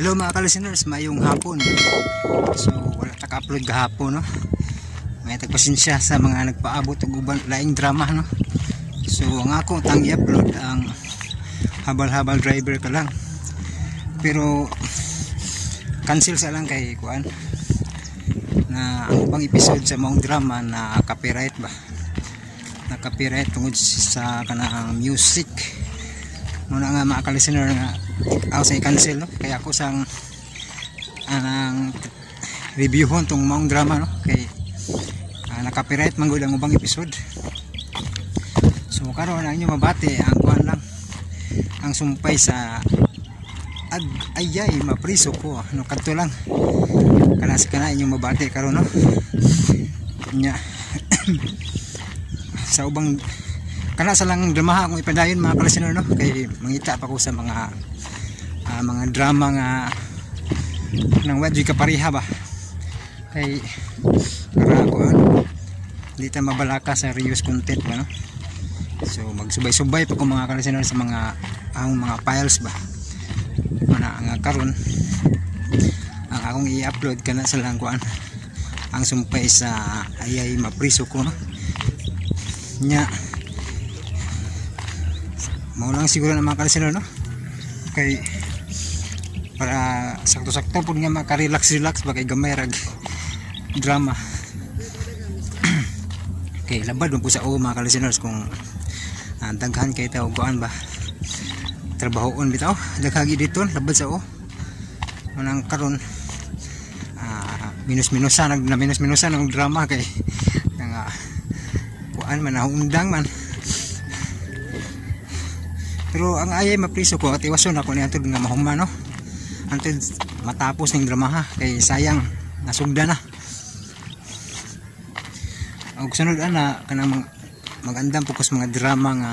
Hello mga ka-listeners, mayong hapon. So wala taka-upload gahapon, no. May tagpasensya sa mga nagpaabot og uban laing drama, no. So ang ako tang i-upload ang habal-habal driver ka lang. Pero cancel sa lang kay kuan na ang ubang episode sa maong drama na copyright ba. Na copyright tungod sa kanang music. Muna nga mga ka-listener nga ako sa i-cancel, no? Kaya ako sang anang reviewon tong maong drama, no? Kay na-copyright manggod ang ubang episode. So karon ang inyo mabati ang kuan lang ang sumpay sa ayay mapriso ko, no, kadto lang kanas kana inyo mabati karon, no, nya sa ubang kana sa lang drama akong ipadayon mga ka-listener, no, kay mangita pa ko sa mga drama nga nang wadyo kapariha ba, kay para ako hindi tayo mabalaka sa reuse content ba, no. So magsubay-subay pa ko mga ka-listener sa mga files ba mana nga karon ang akong i-upload kana sa lang kuan ang sumpay sa ayay mapriso ko, no, nya mao lang siguro na mga ka-listener, no, kay para sakto-sakto po nga maka-relax ba kay gamay rag drama. Okay, labad mo po sa mga ka-listeners kung daghan kay tao kuan ba trabahoon bitaw daghagi dito labad sa manang karon minus-minusan ang drama kay nga kuan man naundang man. Pero ang ayay mapriso ko at iwason ako ni antod nga mahuma, no, antod matapos ning drama ha, kay sayang nasugda na. Og sunod ana kanang magandang fokus mga drama nga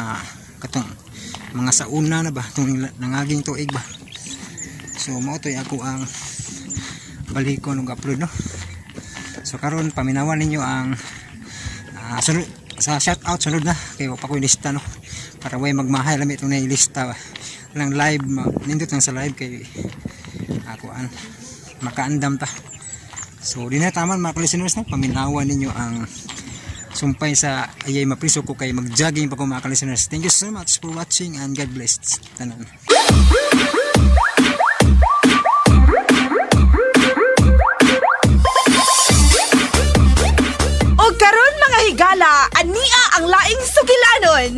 katong mga sauna na ba tong nangaging tuig ba. So mao toy ako ang balikon og upload, no. So karon paminawan ninyo ang sunod sa shout out sunod na kay wa pa ko lista, no, para way magmahay lami itong nailista lang live nindot lang sa live kay ako makaandam ta. So di na taman mga ka-listeners, no, paminawan ninyo ang sumpay sa ayay mapriso ko kay mag-jogging pa ko mga ka-listeners. Thank you so much for watching and God bless tanan. Og karon mga higala, ania ang laing sugilanon.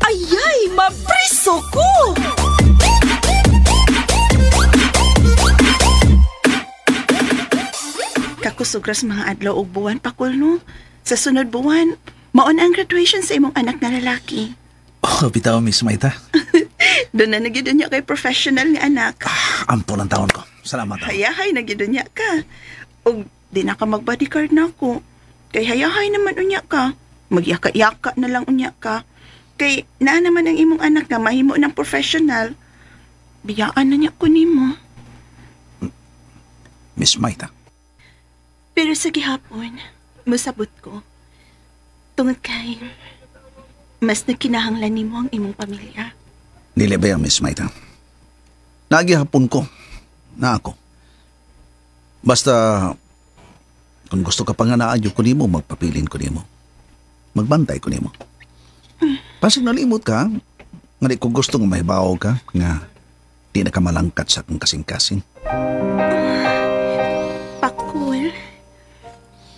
Ayay mapriso ko. Kakusugras mga adlaw og buwan pakul, no. Sa sunod buwan, maon ang graduation sa imong anak na lalaki. Oh, bitaw, Miss Maita. Doon na nagyudon niya kay professional nga anak. Ampon ang taon ko. Salamat. Hayahay, nagyudon niya ka. O di na ka mag-bodyguard na ako. Kay hayahay naman unya ka. Magyaka-yaka na lang unya ka. Kay naa naman ang imong anak na mahimo ng professional. Biyaan na niya ko nimo. Miss Maita. Pero sa gihapon, masabot ko. Tungod kay mas nagkinahanglan nimo ang imong pamilya. Dili ba yan, Miss Maita? Nagihapon ko na ako. Basta kung gusto ka pa nga naadyo ko nimo, magpapilin ko nimo. Magbantay ko nimo. Pasig nalimot ka, nga di ko gusto nga mahibaw ka, nga di na ka malangkat sa akong kasing-kasing. Pakul,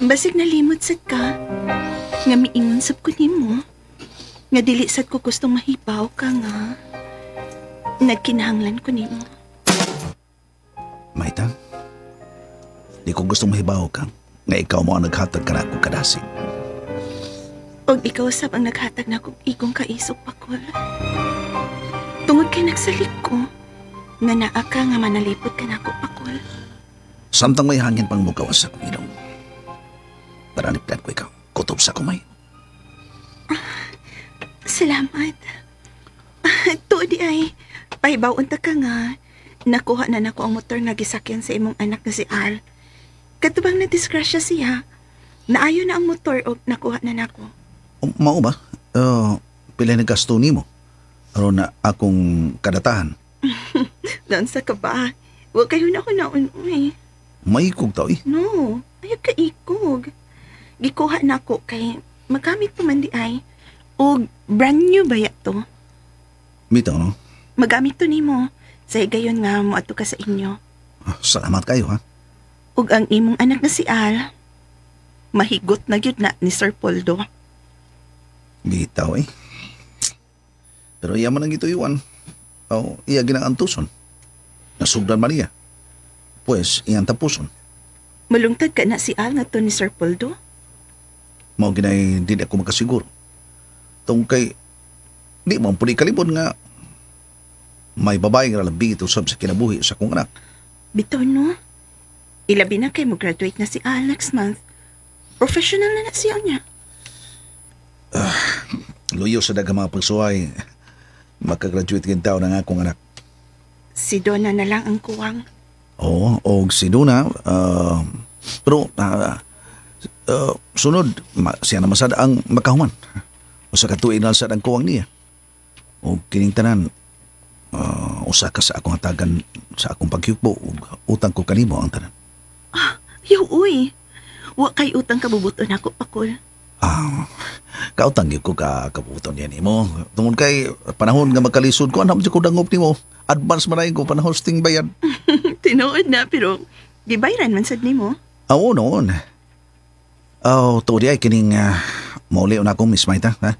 basig nalimot sad ka, nga miingon sab ko nimo, nga dili sad ko gustong mahibaw ka nga, nagkinahanglan ko nimo. Maita, di ko gustong mahibaw ka, nga ikaw mo ang naghatag ka na ako kadasig. Og ikaw sab ang naghatag na kong igong kaisog, Pakul. Tungod kay nagsalik ko, nga naa ka nga manalipot ka na ako, Pakul. Samtang may hangin pang mugawas sa kumilong. Paraniplan ko ikaw, kutob sa kumay. Salamat. Tuodi ay, pahibaw unta ka nga, nakuha na nako ang motor nga gisakyan sa imong anak na si Al. Katubang na disgrasya siya, naayo na ang motor o nakuha na nako. Mao ba? Pila na gasto nimo? Aron na akong kadatahan. Noon sa ka ba? Huwag kayo na uy. Maikog tao eh. No, ayaw ka ikog. Gikuha na ako kay magamit pa man di ay. O brand new ba to? Bitaw no? Magamit to nimo. Sa gayon nga mo ato ka sa inyo. Salamat kayo ha. Ug ang imong anak na si Al, mahigot na gyud na ni Sir Poldo. Bitaw eh. Pero iya man ang gituyuan. O iya ginaantuson. Nasugdan man iya. Pues iyang tapuson. Malungtad ka na si Al nga to ni Sir Poldo? Mao ginay di ako makasiguro. Tungkay di man pudi kalibon nga may babae nga labi ito sab sa kinabuhi sa kong anak. Bitaw no? Ilabi na kay mo graduate na si Al next month. Professional na siya niya. Luyo sa daghang mga pagsuway. Makagraduate kin tao ng akong anak. Si Donna na lang ang kuwang. Oo, o si Duna, pero sunod, siya na masada ang makahuman. O sa katuig na sa ang kuwang niya. O kining tanan, usa ka sa akong hatagan sa akong pagyukbo, utang ko kanimo ang tanan. Uy. Wa kay utang kabubuton ako, Pakol. Kautang yun ko kabuton yan mo. Tungod kay panahon nga magkalisod ko, anam ko dangop ni mo. Advance marahin ko, panahosting bayad. Tinuod na, pero gibayran man sad nimo. Oo, noon. To di ay kining mauli na akong Miss Maita. Ha?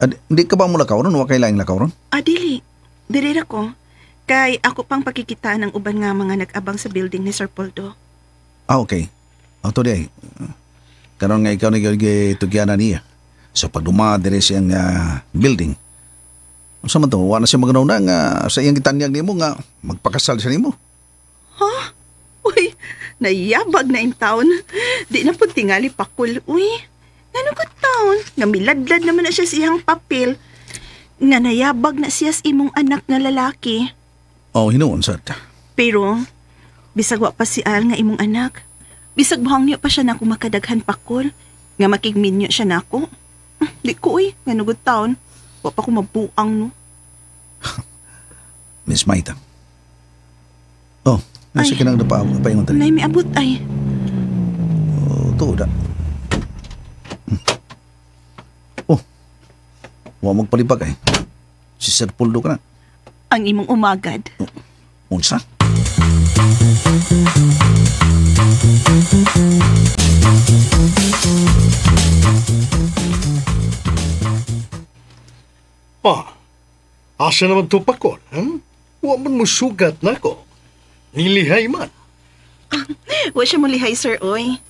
Hindi ka ba mo lakawron? Huwag kay laing lakawron? Dili. Dirira ko. Kay ako pang pakikita ng uban nga mga nag-abang sa building ni Sir Poldo. Okay. To di ay. Karon nga ikaw na gitugyanan niya. So pagduma dire siyang building. Sa man to, wala siya maganaw na nga sa iyang gitanyag nimo nga magpakasal siya nimo. Ha? Uy, nayabag na in town. Di na po tingali Pakol. Uy, ngano ko taon? Nga miladlad naman na siya siyang papel. Nga nayabag na siya sa imong anak nga lalaki. Hinuon, sir. Pero, bisag wa pa si Al nga imong anak. Bisag buhang niyo pa siya na kung makadaghan Pakol. Nga makigminyo siya na ako. Di ko nga nugod taon. Wa pa ko mabuang no. Miss Maita. Nasa Ay. kinang napaingon tayo. Nay, may abot ay. Tuda. Huwag magpalibag ay. Si Sir Poldo ka na. Ang imong umagad. Unsa? Asa naman to Pakol, Huwag man mo sugat na ko. Nilihay man. Wa siya mulihay, sir, oy.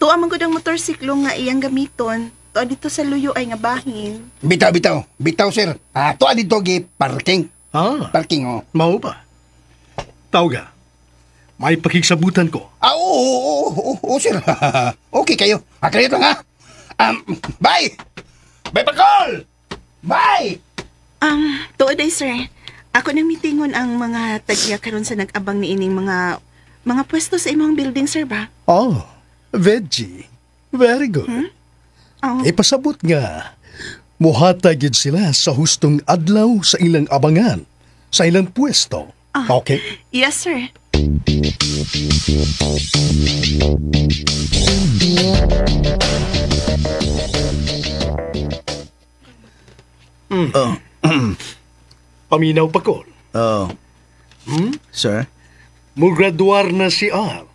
Tuwa man gud ang motorsiklo nga iyang gamiton. Tuwa dito sa luyo ay nga bahin. Bitaw, sir. To dito gi parking. Parking, oh. Mao ba? Tawga, may pakiksabutan ko. Oo, sir. Okay kayo. Kayo lang, ha? Bye! Bye, Pakol! Bye! Tuwa day, sir. Ako nang mitingon ang mga tagya karon sa nag-abang ni ining mga pwesto sa imong building, sir ba? Veggie. Very good. Ipasabot nga. Muhatag yun sila sa hustong adlaw sa ilang abangan, sa ilang pwesto. Okay? Yes, sir. Paminaw Pakol. Sir? Mugraduar na si Al.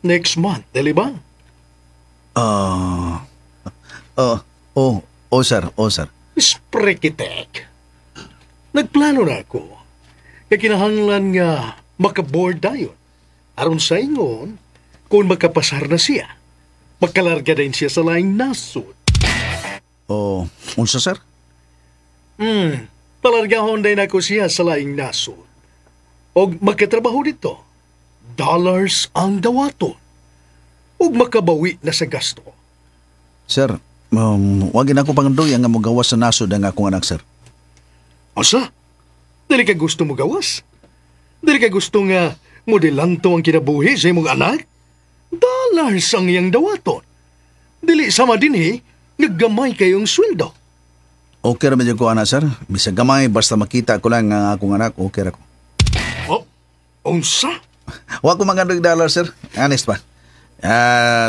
Next month, dali ba? Sir. Sprekitek. Nagplano na ako. Kaya kinahanglan nga makaboard dayon. Aron sa ingon, kung makapasar na siya, magkalarga din siya sa laing nasod. Unsa, sir? Palargahon din ako siya sa laing nasod. Og magkatrabaho dito, dollars ang dawaton. Og makabawi na sa gasto. Sir, wag na ako pangandoy ang magawas sa nasod ang akong anak, sir. Asa? Dili ka gusto mo gawas? Dili ka gusto nga modelanto ang kinabuhi sa imong anak? Dollars ang iyang dawaton. Dili sama din naggamay kayong sweldo. Okay raman ko, anak, sir. Bisag gamay, basta makita ko lang ang akong anak, okay ra ko. Unsa? Wa ko $100, sir. Honest pa.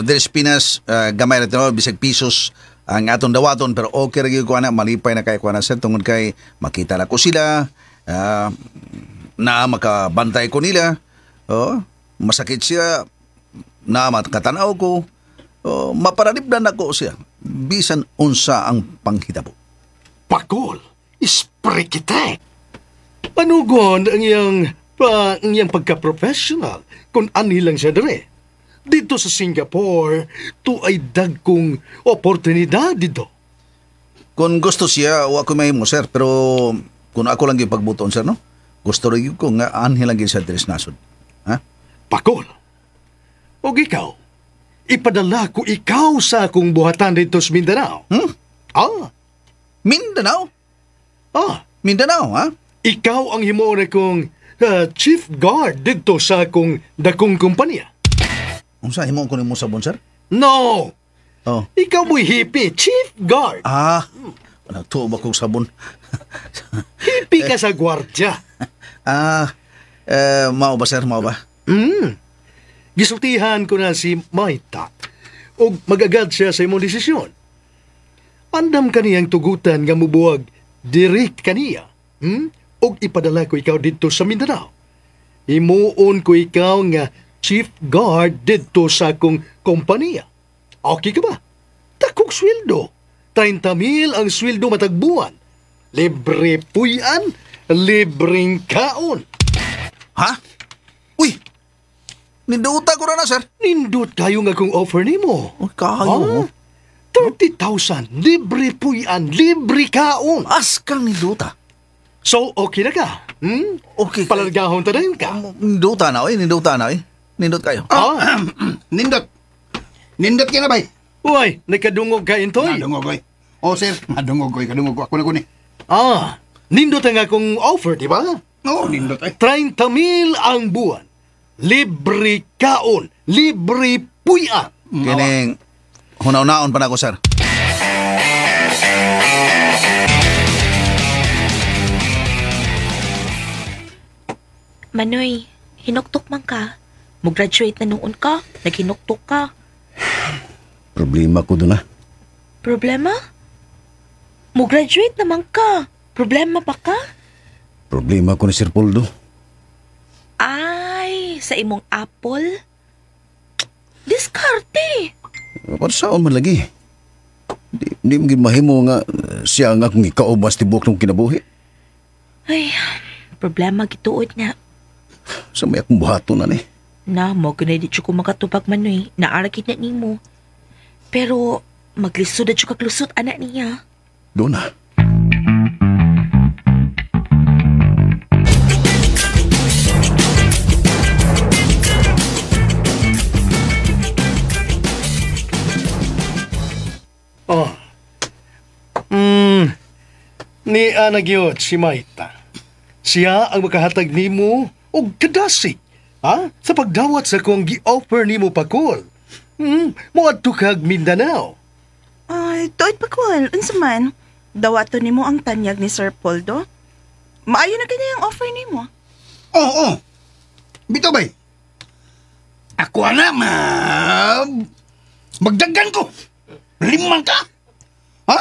There's Pinas, gamay na ito, bisag pisos ang atong dawaton, pero okay rin ko na, malipay na kay ko na, sir, tungod kay makita na ko sila, na makabantay ko nila, masakit siya, na makatanaw ko, maparanibdan ako siya, bisan unsa ang panghitabo. Pakol, isprikitek. Panugon ang iyang pagka-professional kung ani lang siya dere. Dito sa Singapore, to ay dagkong oportunidad dito. Kung gusto siya, wa ko mahimo, sir, pero kung ako lang yung pagbuton, sir, no? Gusto rin ko nga anhi lang yun sa Dres Nasod. Ha? Pakol, o ikaw, ipadala ko ikaw sa akong buhatan dito sa Mindanao. Mindanao? Mindanao, ha? Ikaw ang himore kong chief guard dito sa akong dakong kumpanya. Unsa himo ko nimo sabon, sir? No! Oh. Ikaw mo'y hippie, chief guard. Nagtuob ako sabon. Hippie ka sa gwardya. Mao ba, sir? Mao ba? Gisultihan ko na si Maita o magagad siya sa imong desisyon. Andam kaniyang tugutan nga mubuwag direct kaniya. O ipadala ko ikaw dito sa Mindanao. Himuon ko ikaw nga chief guard dito sa akong kompanya. Okay ka ba? Takong sweldo. 30,000 ang sweldo matagbuwan. Libre puyan, libreng kaon. Ha? Uy! Ninduta ko na, sir. Nindot kayo nga kung offer nimo. Kayo. 30,000, libre puyan, libre kaon. Askang ninduta. So, okay na ka? Okay. Palargahon ta rin ka? Ninduta na, Nindot kayo. Nindot. Nindot ka na bay. Uy, nakadungog ka intoy. Nadungog koy. Sir, nadungog koy. Kadungog ko. Ako na ko ni. Nindot ang akong offer, di ba? Nindot ay. 30,000 ang buwan. Libre kaon, libre puyan. Kining, hunaw-naon pa na ako, sir. Manoy, hinuktok man ka. Mag-graduate na noon ka, naghinuktok ka. Problema ko doon na. Problema? Mag-graduate naman ka. Problema pa ka? Problema ko ni Sir Poldo. Ay, sa imong apple? Diskarte. Para saan man lagi? Di mo mahimo nga siya nga kung ikaubas tibok ng kinabuhi. Ay, problema gituod na. Sa may akong buhato na ni. Na, mo ganay di ko makatubag Manoy. Naarakit na nimo. Pero, maglisod at kaklusot anak niya. Doon na. Ni Anagyot si Maita. Siya ang makahatag nimo og kadasig. Sa pagdawat sa kong gi-offer nimo Pakol. Moadto kag Mindanao. Ay, tuod Pakol. Unsa man? Dawato nimo ang tanyag ni Sir Poldo? Maayo na kanya yung offer nimo. Oo. Bito bay. Ako na magdagan ko. 5 ka? Ha?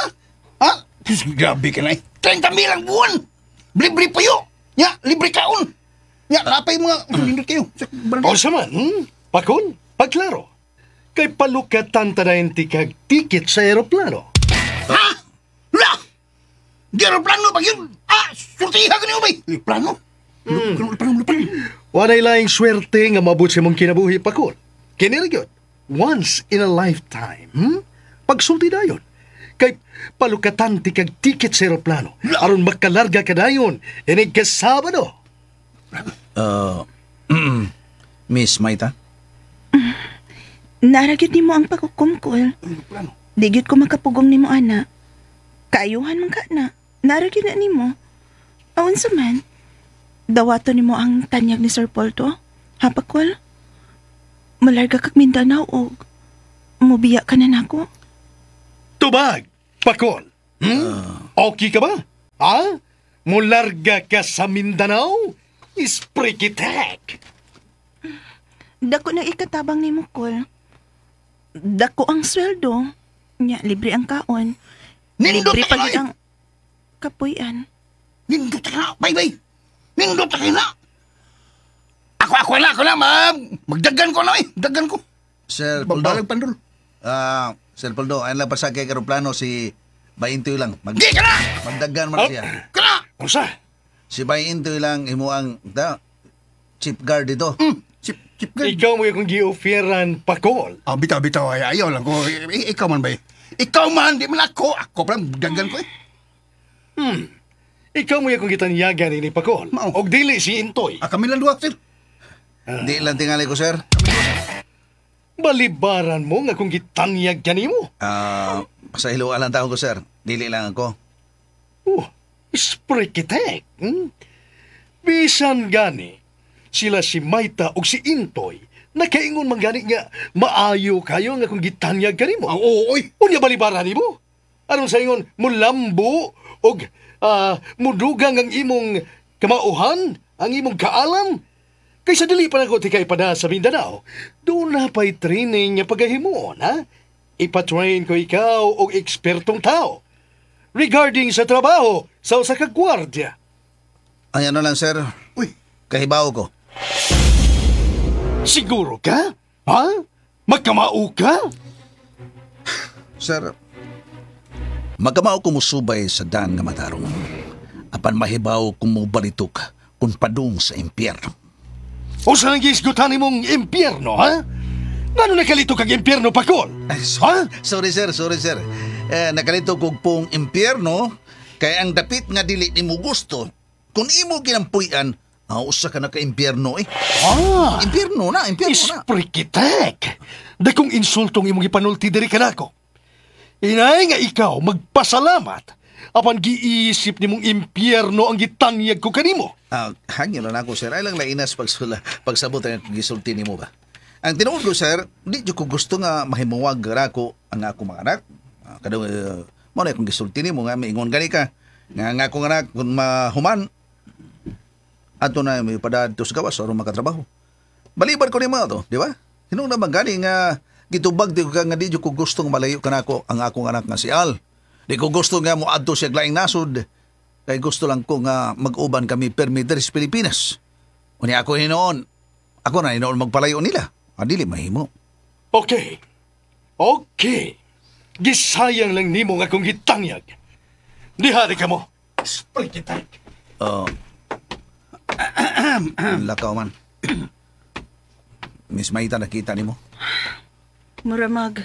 Grabe ka na eh. 30,000 ang buwan. Libre payo. Libre kaon. Lapay mga lindot kayo. O saman, Pakol, pagklaro. Kay palukatan tanayin ti kag ticket sa aeroplano. Ha? La! Di aeroplano pag yun. Surtiha ka niyo bay. Plano? Plano. Wanay laing swerte nga mabot sa mong kinabuhi, Pakol. Kiniragyot, once in a lifetime. Pagsulti dayon. Kay palukatan ti kag ticket sa aeroplano. Aron makalarga ka dayon. Inig ka Sabado. Miss Maita? Naragit nimo ang pagkukumkol. Digit ko makapugong nimo ana. Kaayuhan man ka na. Naragit na nimo. Awan sa man. Dawato nimo ang tanyag ni Sir Poldo. Pakol? Malarga kag Mindanao o mubiya ka na nako. Tubag, Pakol. Okay ka ba? Mularga ka sa Mindanao? Isprikitek. dako na ikatabang ni mo, Kol. Dako ang sweldo. Nya, libre ang kaon. Nindot Libre ka pag na, ang kapuyan. Nindot ka na, bay. Nindot ka na. Ako na, ma'am. Magdagan ko na, Dagan ko. Sir Poldo. Babalag pandol. Sir Poldo, ayun lang pasakay karoplano si Bayintoy lang. Di ka na! Magdagan man siya. Kana! Unsa? Si Bayintoy lang imo ang chief guard dito. Chip ka. Ikaw mo yung gi-offeran pakol. Bitaw, ayaw lang ko. Ikaw man, bay. Ikaw man, di man ako. Ako pa lang, dagan ko Ikaw mo yung gitanyagan ni pakol. Mao. Og dili si Intoy. Kami lang duwa, sir. Di lang tingali ko, sir. Balibaran mo nga kung gitanyag ka nimo. Sa hiluan lang taon ko, sir. Dili lang ako. Sprekitek. Bisan gani, sila si Maita o si Intoy, nakaingon man gani nga maayo kayo nga kung gitanyag ka nimo. Oy. Unya balibaran nimo? Aron sa ingon, mulambo og mudugang ang imong kamauhan, ang imong kaalam. Kaysa dili pa na ko tikay pada sa Mindanao, doon na pa'y training nga pagahimon, ha? Ipatrain ko ikaw og ekspertong tao regarding sa trabaho sa usa ka gwardiya. Ay, ano lang, sir. Uy. Kahibaw ko. Siguro ka? Ha? Magkamao ka? Sir, magkamao ko musubay sa daan nga matarong. Apan mahibaw kung mubalitok kung padung sa impyerno. O sa nang gisgutan mong impyerno, ha? Ngano nakalito kag impyerno, Pakol? Ha? Sorry, sir. Nakalito kog pong impyerno kay ang dapit nga dili nimo gusto. Kung imo ginampuyan, usa ka na ka impyerno Impyerno na. Isprikitek! Dakong insultong imong ipanulti diri kanako. Inay nga ikaw magpasalamat apan giisip nimong impyerno ang gitanyag ko kanimo. Hangyo lang ako, sir. Ay lang lainas pagsabot ang gisulti nimo ba. Ang tinuod ko, sir, di ko gusto nga mahimuwag rako ang ako mga anak. Kadong mo na akong gisulti nimo nga maingon gani ka. Nga akong anak kung mahuman ato na may padadto sa gawas aron makatrabaho. Baliban ko nimo to, di ba? Hinung naman gani nga gitubag di ko nga di ko gusto nga malayo kanako ang akong anak nga si Al. Di ko gusto nga mo adto siya laing nasod. Kay gusto lang ko nga mag-uban kami permitter sa Pilipinas. Unya ako hinoon. Ako na hinoon magpalayo nila. Dili mahimo. Okay. Gisayang lang nimo nga kung gitanyag. Dihari ka mo. Sprikitek. Lakaw man. Miss Maita, nakita nimo? Muramag,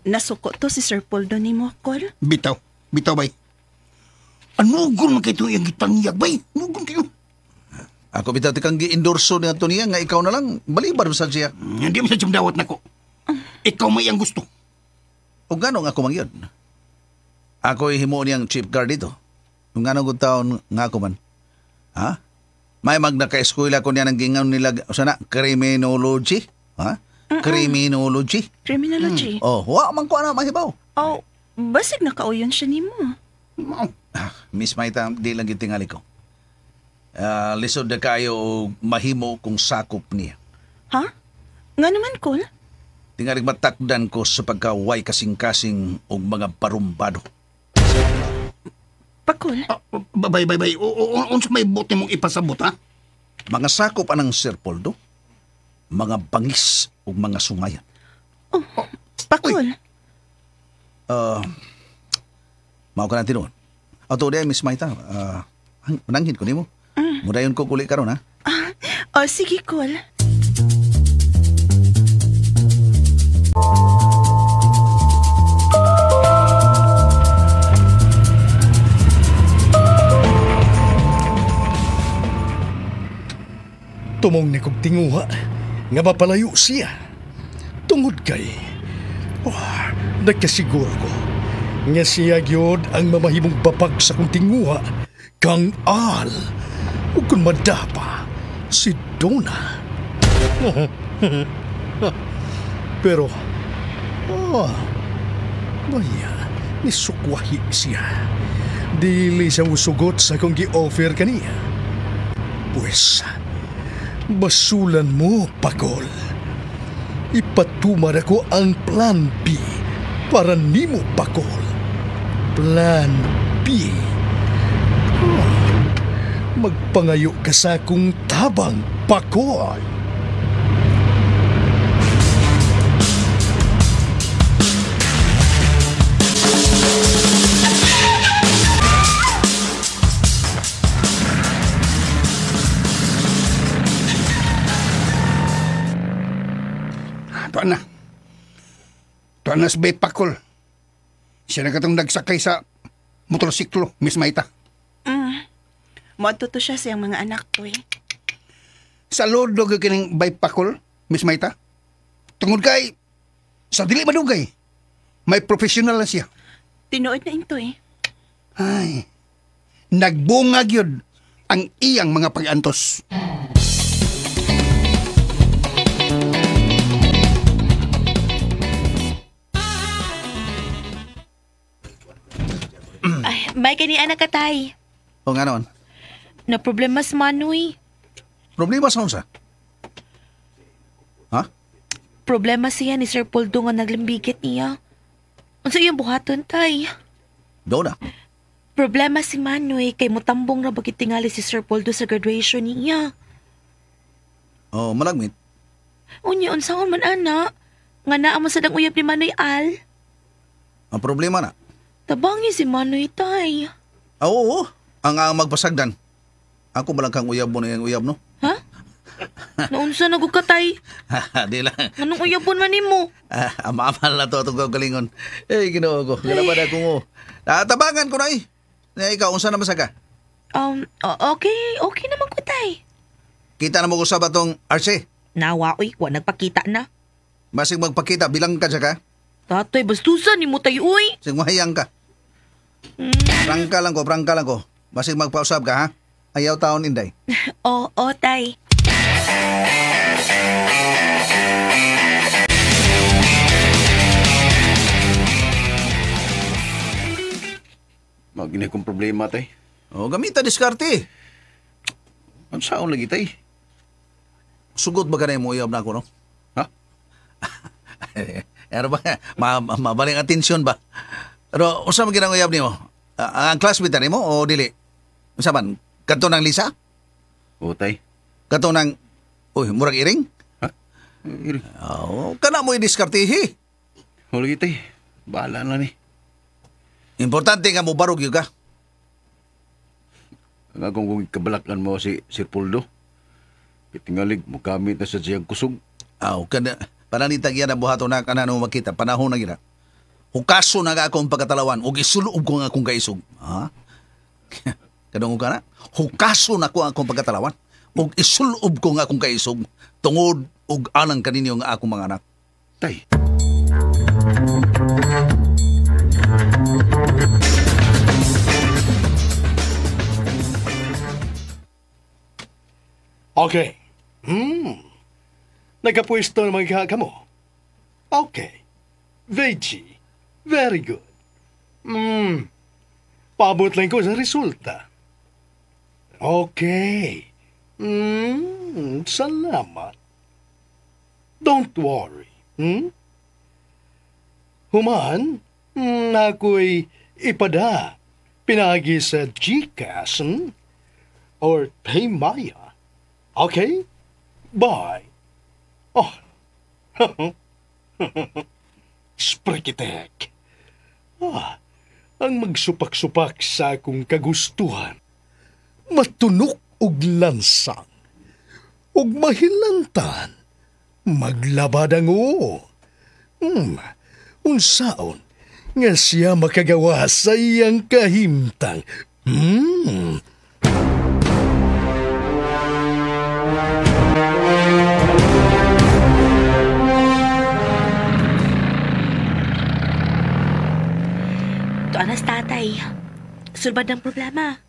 nasuko to si Sir Poldo ni mo, Kol. Bitaw, bay. Anugon man kayo yung gitanyag, bay. Anugon kayo. Ako bitaw tikang gi-endorso ni Antonia nga ikaw na lang balibar sa siya. Hindi mo sa dawat na ko. Ikaw may ang gusto. O gano'ng ako mangyod? Ako himo niyang chief guard dito. Kung gano'ng taon nga ako man. Ha? May magna-ka-eskwela ko niya ng gingaw nila sana criminology. Ha? Criminology. Criminology. Wa man ko na mahibaw. Basig nakauyon siya ni mo. Miss Maita, di lang gitingali ko. Lisod na kayo mahimo kung sakop niya. Ha? Nga naman, Kol? Tingalig matakdan ko sa pagkaway kasing-kasing og mga parumbado. Pakol? Bay. Unsa may buti mong ipasabot, ha? Mga sakop anang Sir Poldo, mga bangis o mga sungayan. Pakol? Mao ka na tinuod. Ato di, Miss Maita, mananghin ko nimo. Mudayon ko kuli karon ha. Sige, Kol. Tumong ni kog tinguha nga mapalayo siya. Tungod kay nagkasiguro ko nga siya gyud ang mamahimong babag sa kong tinguha kang Al ug kun madapa si Donna. Pero baya nisukwahi siya. Dili siya usugot sa kong gi-offer kaniya. Pues basulan mo, Pakol. Ipatumar ako ang Plan B para nimo Pakol. Plan B. Magpangayo ka sa akong tabang, Pakol. Tuan na. Tuan na si Bay Pakol. Siya na katong nagsakay sa motorsiklo, Miss Maita. Moadto to siya sa iyang mga anak to eh. Sa lodo ka kining Bay Pakol, Miss Maita. Tungod kay, sa dili madugay, may professional na siya. Tinuod na into eh. Ay, nagbungag yun ang iyang mga pag-antos. Ay, may kani anak katay. O nga naman, Na problema sa Manoy. problema sa unsa? Ha? Problema siya ni Sir Poldo nga naglambigit niya. Unsa iyang buhaton, tay? Doon na. Problema si Manoy kay mutambong ra bagit tingali si Sir Poldo sa graduation niya. O, malagmit. Unya unsaon man ana? Nga naa man sa dang uyab ni Manoy Al. Ang problema na. Tabangi si Manoy, tay. Oo, ang magpasagdan. Ako malang kang uyab mo na yung uyab, no? Ha? Naunsa na gud ka, tay? Di lang. Anong uyabon man nimo? Amamal na to itong galingon. Eh, ginoo ko. Galaman ako mo. Tabangan ko na eh. Ikaw, unsa na masaka? Okay naman ko, tay. Kita na mo ko sa batong RC. Nawa, uy, wa nagpakita na. Masig magpakita, bilang ka siya ka. Tatay, bastusan ni mo tayo, uy. Sig mahayang ka. Prangka lang ko. Masig magpausap ka, ha? Ayaw taon, Inday. Oo, tay. Magina kong problema, tay. O, gamita diskarte. Ang saon lagi, tay. Sugot ba ka na yung uyab na ako, no? Ha? Ano ba? Mabaling atensyon ba? Pero, unsa mo ginang uyab ni mo? Ang classmate na mo o dili? Unsa man? Kanto ng Lisa? O, tay. Kanto ng... Uy, murag iring? Iri. Oo, kana mo i-diskartihi. O, lagi, tay. Bahala na ni. Importante nga mo barog yun ka. Ang akong kung kabalakan mo si Sir Poldo. Itingalig mo gamit na sa siyang kusog. Aw, kada pananitag yan ang buhato na kanano makita. Panahon na gina. Hukaso na ka akong pagkatalawan. Huwag isuloob ko nga akong kaisog. Ha? Kadong ka na? Hukaso na ko akong pagkatalawan. Huwag isuloob ko nga akong kaisog. Tungod ug anang kaninyo nga akong mga anak. Tay. Okay. Nagapwesto naman ka mo. Okay. Veggie. Very good. Paabot lang ko sa resulta. Okay. Salamat. Don't worry. Human, ako'y ipada. Pinagi sa GCash, or Paymaya. Okay? Bye. Oh. Sprekitek. Ang magsupak-supak sa akong kagustuhan. Matunok og lansang. Og mahilantan. Maglabad ang oo. Unsaon nga siya makagawa sa iyang kahimtang. Tuanas tatay. Sulbad ng problema.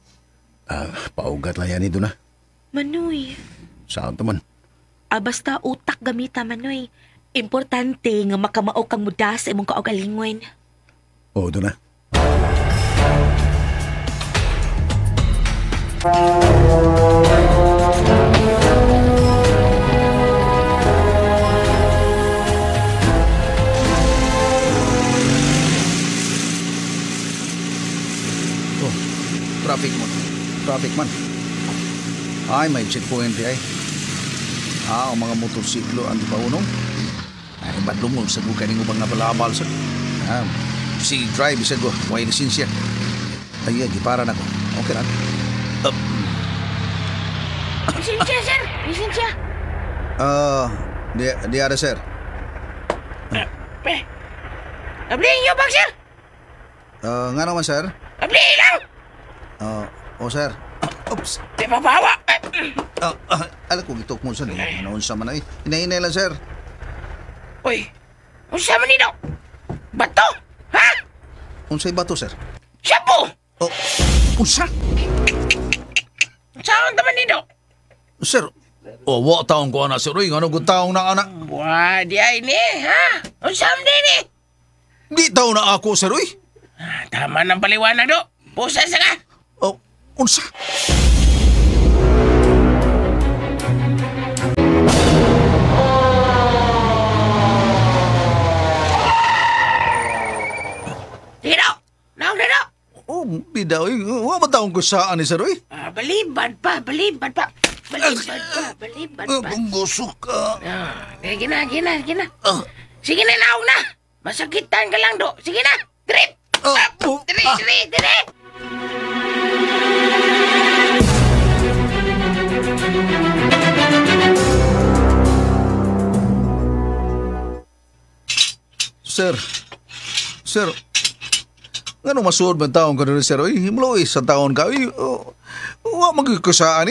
Paugat lang yan ito na. Manoy. Saan taman? Basta utak gamita, Manoy. Importante nga makamao kang muda sa imong kaugalingon. O, ito na. Ay, may checkpoint ay. Ang mga motorsiklo ang ipaunong. Ay, badlong mo sa duka ng ubang nabalabal sa. Si drive isa ko, may lisensya. Ay, giparan ako. Okay lang. Lisensya, sir. Lisensya. Di ada, sir. Ablihin niyo bang, sir? Nga naman, sir. Ablihin lang. Sir. Oops. Di mabawa. Alam ko, gitok mo, sir. Ano sa man ay. Hinahinay lang, sir. Uy, unsa man nito? Bato? Ha? Unsay bato, sir? Shampoo! Unsa? Saan naman nito? Sir, wa taong ko na, sir. Ano kung taong na anak? Wah, di ay ni, ha? Unsa man din ni? Di taong na ako, sir. Tama ng paliwanag do. Pusa sa ka. Unsa? Dito! Naong dito! Bidaw. Wa ba taong ko saan ni, sir? Balibad pa. Balibad pa. Kung gusto ka. Gina. Sige na, naong na. Masakitan ka lang do. Sige na. Trip! Dire! Sir, ano masuod ba taong ka rin, sir? Himlo sa taon ka. Wa magkikusaan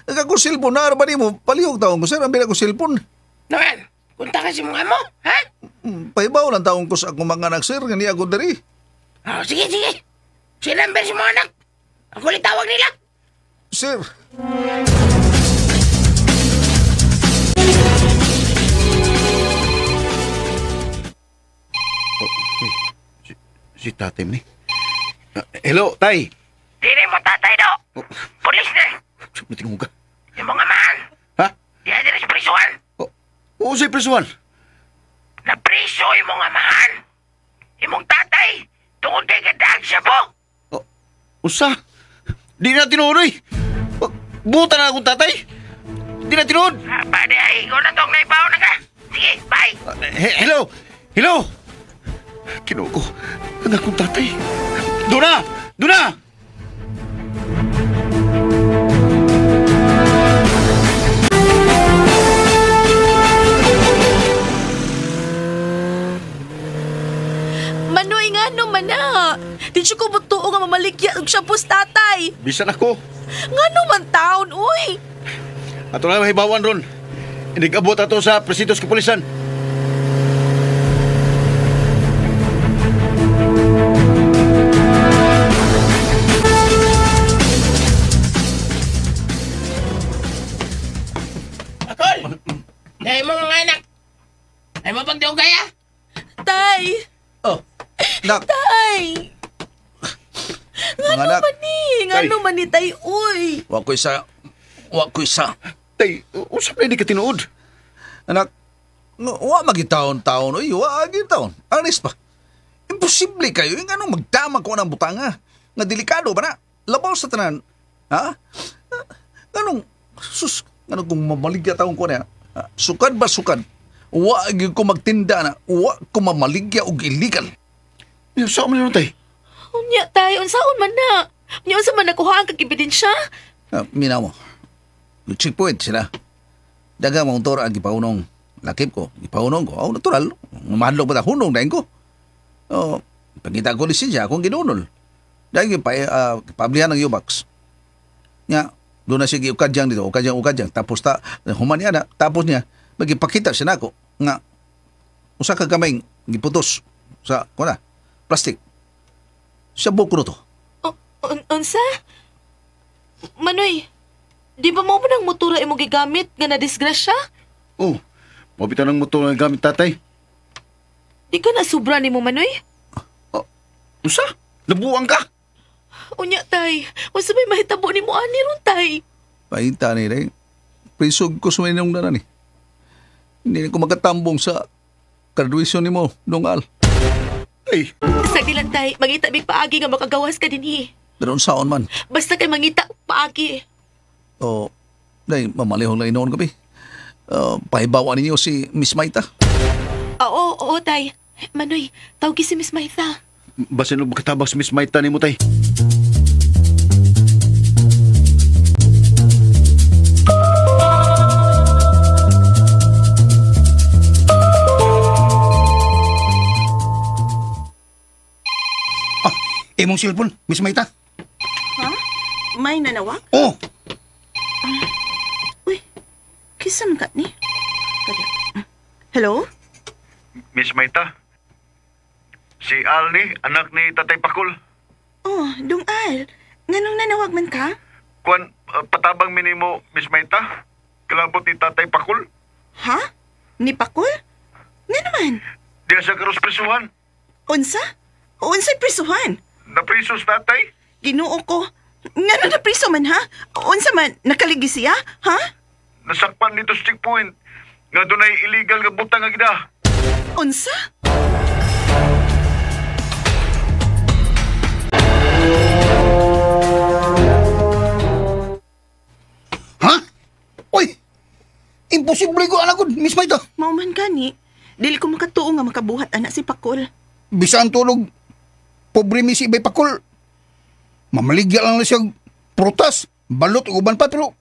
Nagkakong silpon na ba mo? Palihog taong ko, sir. Ang binakong silpon. Naman, kunta ka si mga mo, ha? Paibaw lang taong ko sa akong mga anak, sir. Nga ako dari. Sige. Sinamber si mga anak. Ang kulit tawag nila. Sir. Si tatay ni. Hello, tay. Dili mo tatay do. Pulis na. Matingog ka. Yung mga man. Ha? Di adira sa prisuan. Oo, si Presuan. Napriso yung mga mahan. Imong tatay. Tungod kay gadag siya po. Usa? Di na tinuod, buta na akong tatay. Di na tinuod. Pwede ay, ikaw na tong naibaw na ka. Sige, bye. Hello. Kinuha ko ang akong tatay. Doon na! Manoy nga naman na. Di siya ko butuo nga mamaligya og siya pus tatay. Bisan ako. Nga naman taon, uy. Ato na mahibawan ron. Inigabot ato sa presidios kapulisan. Akol! Dahil mo mga anak. Ay mo pagdaw kaya? Tay! Nak. Tay! Nga Mga anak. naman ni. Nga Tay. naman ni tay, uy. Wa ko isa. Tay, usap na hindi ka tinuod. Anak, wa magitaon-taon. Wa magitaon. Anis pa. Imposible kayo. Yung anong magdama ko ng butanga. Nga delikado ba na? Labaw sa tanan. Ha? Anong kung mamaligya taon ko na. Sukad ba sukad? Wa ko magtinda na. Wa ko mamaligya og illegal. Saan mo yun, tay? Unya, tay. Unsaon man na. Unya, unsa man nakuha ang kag-ebidensya? Minaw mo. Checkpoint sila. Daga motor ang gipaunong. Lakip ko. Gipaunong ko. Natural. Mahadlok ba ta? Hunong dahin ko. Pagkita ko lisensya akong ginunol. Dahil pablihan ng U-Box. Nga, doon na siya giukadyang dito. Ukadyang. Tapos human niya na. Tapos niya, magipakita siya na ako. Nga, usa ka kamay giputos sa, plastic. Sa buko to. Unsa? Manoy, di ba mo nang motora imong gigamit nga na-disgrasya? Mabitan ng motor ng gamit tatay. Di ka na sobra ni mo, Manoy? Usa? Nabuang ka? Unya, tay. Unsa may mahitabo ni mo ani ron, tay? Pahinta ni Ray. Prisog ko suminong na ni. Hindi ko magkatambong sa graduation ni mo, Dongal. Ay, Sagdi lang, tay. Mangita big paagi nga makagawas ka dinhi. Pero saon man. Basta kay mangita og paagi. Dahil mamalihong lang inoon kami. Pahibawa ninyo si Miss Maita. Oo, tay. Manoy, tawag si Miss Maitha. Basin mo katabang si Miss Maita ni mo, tay. Imong cellphone, Miss Maita. Ha? May nanawag? Oh, Uy, kisan ka ni? Hello? Miss Maita? Si Al ni, anak ni Tatay Pakul. Oh, Dong Al. Nganong nanawag man ka? Kuan, patabang minimo, Miss Maita? Kalabot ni Tatay Pakul? Ha? Ni Pakul? Nga naman. Diya sa karos prisuhan. Unsa? Unsay prisuhan? Naprisos tatay. Ginoo ko. Nga na priso man ha? Unsa man, nakaligi siya? Ha? Nasakpan dito sa checkpoint. Nga doon ay illegal nga butang nga gida. Unsa? ha? Uy! Imposible ko anak ko, Miss Maita. Mauman gani. Dili ko makatuo nga makabuhat anak si Pakul. Bisan tulog, pobre mi si Ibay Pakul. Mamaligya lang na siyang prutas, balot o uban pa, pero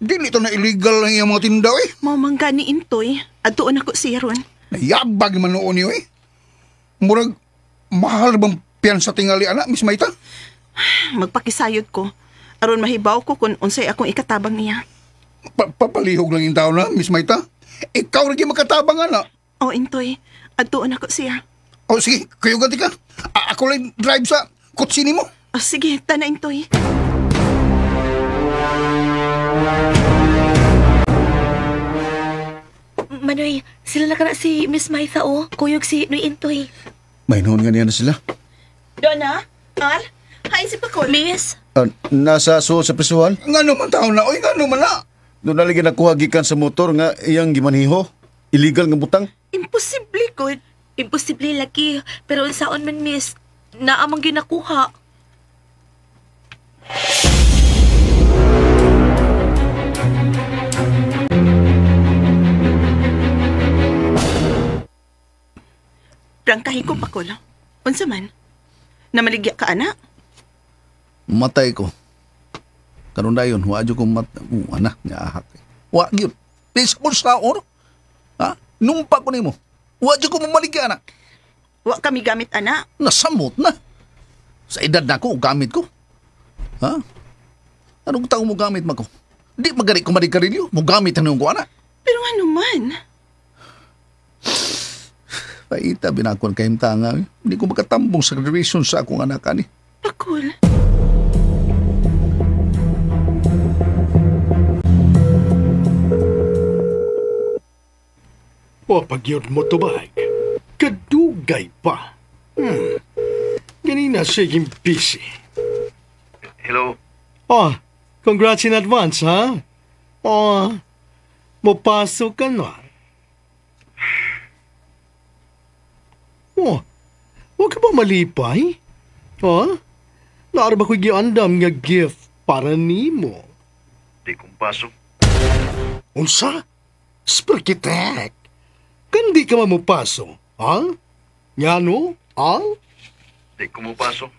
dili to na illegal lang yung mga tindaw eh. Mauman gani intoy. Atuon ako siya ron. Nayabag man noon niyo eh. Murag, mahal bang piyansa tingali anak, Miss Maita? Magpakisayod ko. Aron mahibaw ko kung unsay akong ikatabang niya. Papalihog lang yung tao na, Miss Maita. Ikaw rin yung makatabang anak. O intoy, atuon ako siya. O sige, kayo ganti ka. Ako lang drive sa kutsini mo. O sige, tana intoy. Manoy, sila na ka na si Miss Maitha, oh. Kuyog si Noy Intoy. May noon nga niya na sila. Donna? Al? Hi si Pakul. Miss? Nasa suot sa prisuhan. Nga naman tao na, oy nga naman na. Doon naligyan nakuha gikan sa motor nga iyang gimanhiho. Illegal nga butang. Imposible ko. Imposible lagi. Pero unsaon man, Miss? Naamang ginakuha. Prangkahi ko, Pakul. Unsa man? Namaligya ka, anak? Matay ko. Karon dayon, wadyo ko anak nga ahak. Wa gyud. Pisbol sa or. Ha? Numpa ko nimo. Wadyo ko mamaligya anak. Wa kami gamit, anak. Nasamot na. Sa edad na ko, gamit ko. Ha? Anong tao mo gamit man ko? Di magari ko madikarilyo. Mo gamit ang ko anak. Pero ano man? Paita, binakon kayong tanga. Hindi ko makatambong sa graduation sa akong anak ani. Pakul. Papagyod mo to bag. Kadugay pa. Ganina sige busy. Hello? Oh, congrats in advance, ha? Oh, mapasok ka na. Oh, huwag ka ba malipay? Oh, naara ba ko giandam nga gift para nimo? Di kong pasok. Unsa? Sperkitek. Kandi ka mamupaso, ha? Ngano, ha? Di ko mo pasok.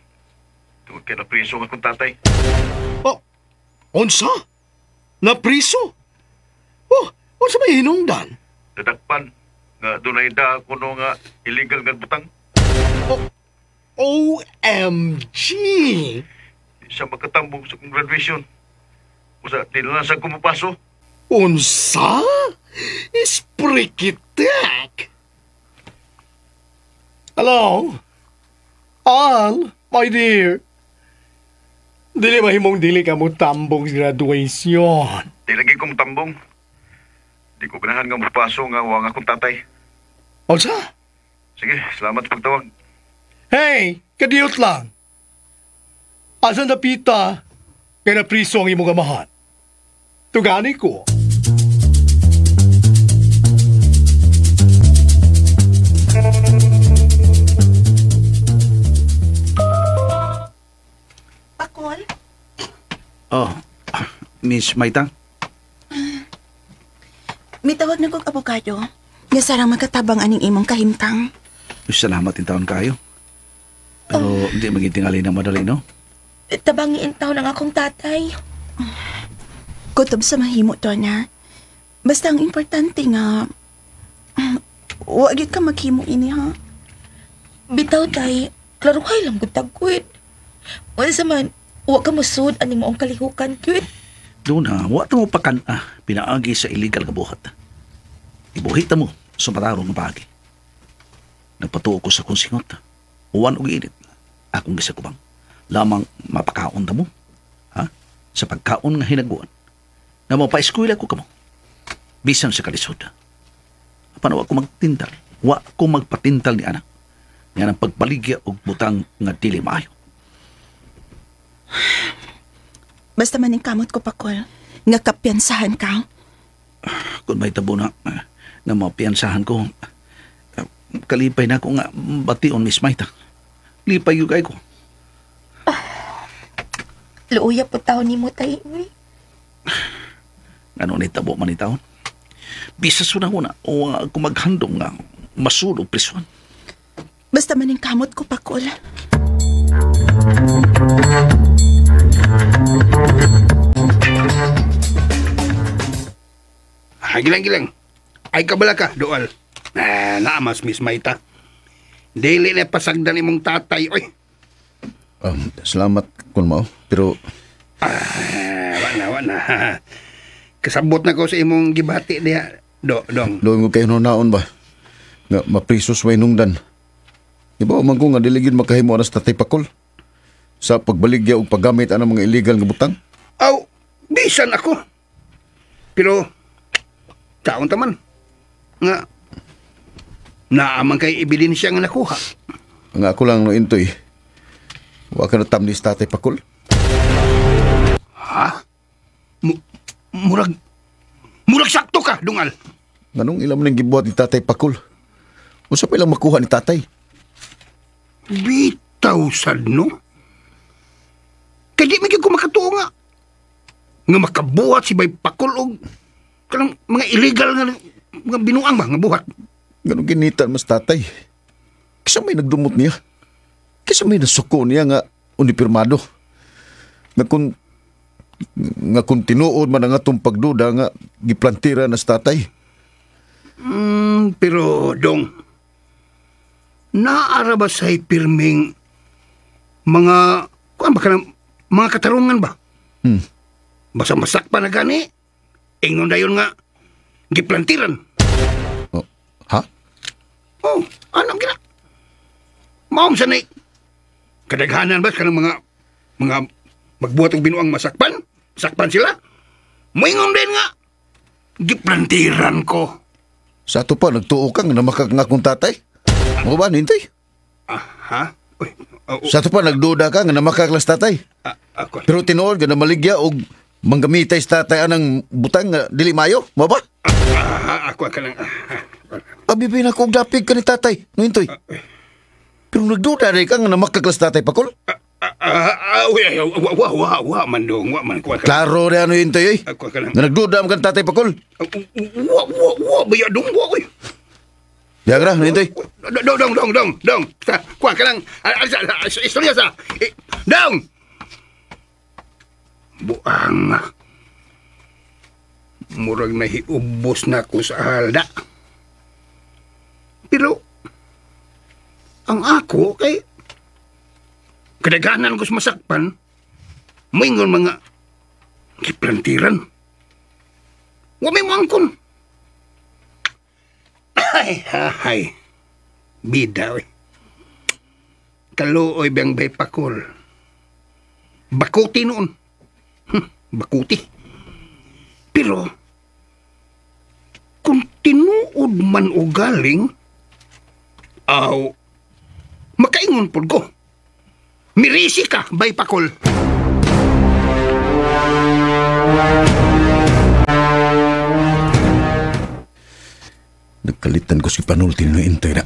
Tungkol kaya napriso akong tatay. Oh, unsa? Napriso? Oh, unsa ba hinungdan? Dadakpan. Nga doon ay da kuno nga illegal nga butang. OMG! Di siya makatambong sa kong graduation. Usa, di na lang sa kumupaso. Unsa? Isprikitek! Hello? Al, my dear. Dili mahimong dili ka mo tambong sa graduation. Di lagi kong tambong. Di ko ganahan nga mupaso nga wang akong tatay. Unsa? Sige, salamat sa pagtawag. Hey, kadiyot lang. Asan na pita nga napriso ang imong amahan? Tugani ko. Pakul? Oh, Miss Maita, Mitawag na kong abogado. Nga sarang magkatabang aning imong kahimtang. Salamat in taon kayo. Pero hindi magitingali na madali, no? Tabangiin taon ang akong tatay. Kutob sa mahimo to na. Basta ang importante nga, wag yun ka maghimo ini ha. Bitaw tay, klaruhay lang gud tagkwit. Unsa man, wa ka musud ani moong kalihukan kwit. Doon na, wa mo pakan pinaagi sa illegal nga buhat. Ibuhita mo sa matarong nga pagi. Nagpatuo ko sa kong singot. Uwan og init. Akong gisakubang. Lamang mapakaon ta mo. Ha? Sa pagkaon nga hinaguan. Na mo pa-eskwela ko kamo. Bisan sa kalisod. Paano ako magtintal? Wa ko magpatintal ni anak. Yan ang pagbaligya og butang nga dili maayo. Basta maning kamot ko pakol. Nga kapiyansahan ka. Kung may tabo na mapiyansahan ko, kalipay na ako nga bation, Miss Maita. Lipay yung kay ko. Luuya po taon ni mo tay. Ano ni tabo man ni taon? Bisas na ko na o kung maghandong nga masulog prison. Basta maning kamot ko pakol. Gilang-gilang. Ay kabala ka, doal. Naamas, Miss Maita. Dili na pasagdan imong tatay, oy. Salamat, Kulmao. Pero Wana. Kasabot na ko sa imong gibati diha, dong. Doon ko kayo naon ba? Nga maprisos way nungdan. Iba man ko nga diligid makahimo na sa tatay pakol. Sa pagbaligya o paggamit ang mga illegal nga butang. Aw, bisan ako. Pero, taon taman. Nga, naamang kay ebidensya nga nakuha. Nga ako lang no intoy. Wa ka na tamnis tatay pakol. Ha? Murag sakto ka, dungal. Nganong ilam nang gibuhat ni tatay pakol? Usa pa ilang makuha ni tatay. Bitaw sad, no? Kaya di magiging ko makatuo nga. Nga makabuhat si Bay Pakol o kanang mga illegal nga mga binuang ba nga buhat. Nganong ginitan mas tatay. Kisa may nagdumot niya. Kisa may nasuko niya nga unipirmado. Nga kung tinuod man ang atong pagduda nga giplantira na sa tatay. Pero, dong, naara ba sa'y pirming mga, kuan ba ka ng, mga katarungan ba? Basta masak pa na gani, ingon na yun nga, giplantiran. Oh, ha? Oh, anong gina? Maom sanay, kadaghanan ba ka ng mga magbuhat ng binuang masakpan? Sakpan sila? Moingon din nga, giplantiran ko. Sa ato pa, nagtuo ka nga na makakangakong tatay? Mo ba, nintay? Ha? Uy, Sa ato pa, nagduda ka nga na makaklas tatay? ako. Pero tinuod ka na maligya o manggamitay sa tatay anang butang nga dili mayo? Mo ba? Ako ka lang. Abibin ako og dapig ka ni tatay, no intoy. Pero nagduda rin ka nga na makaklas tatay pakol? Wa man dong, wa man. Klaro rin ano intoy, eh. Ako ka lang. Nga nagduda mo ka tatay pakol? Wa baya dong, wa koy. Diagra, no intoy. Dong. Kuha ka lang. Istorya sa. Dong! Buang. Murag nahiubos na ko sa halda. Pero, ang ako kay kadaghanan ko sa masakpan, moingon mga kiplantiran. Wa may mangkon. Ay. Bida, oy. Kaluoy bang Bay Pakol. Bakuti noon. Bakuti. Pero, kung tinuod man o galing, makaingon po ko. Mirisi ka, Bay Pakol. Nagkalitan ko si Panulti no intoy na.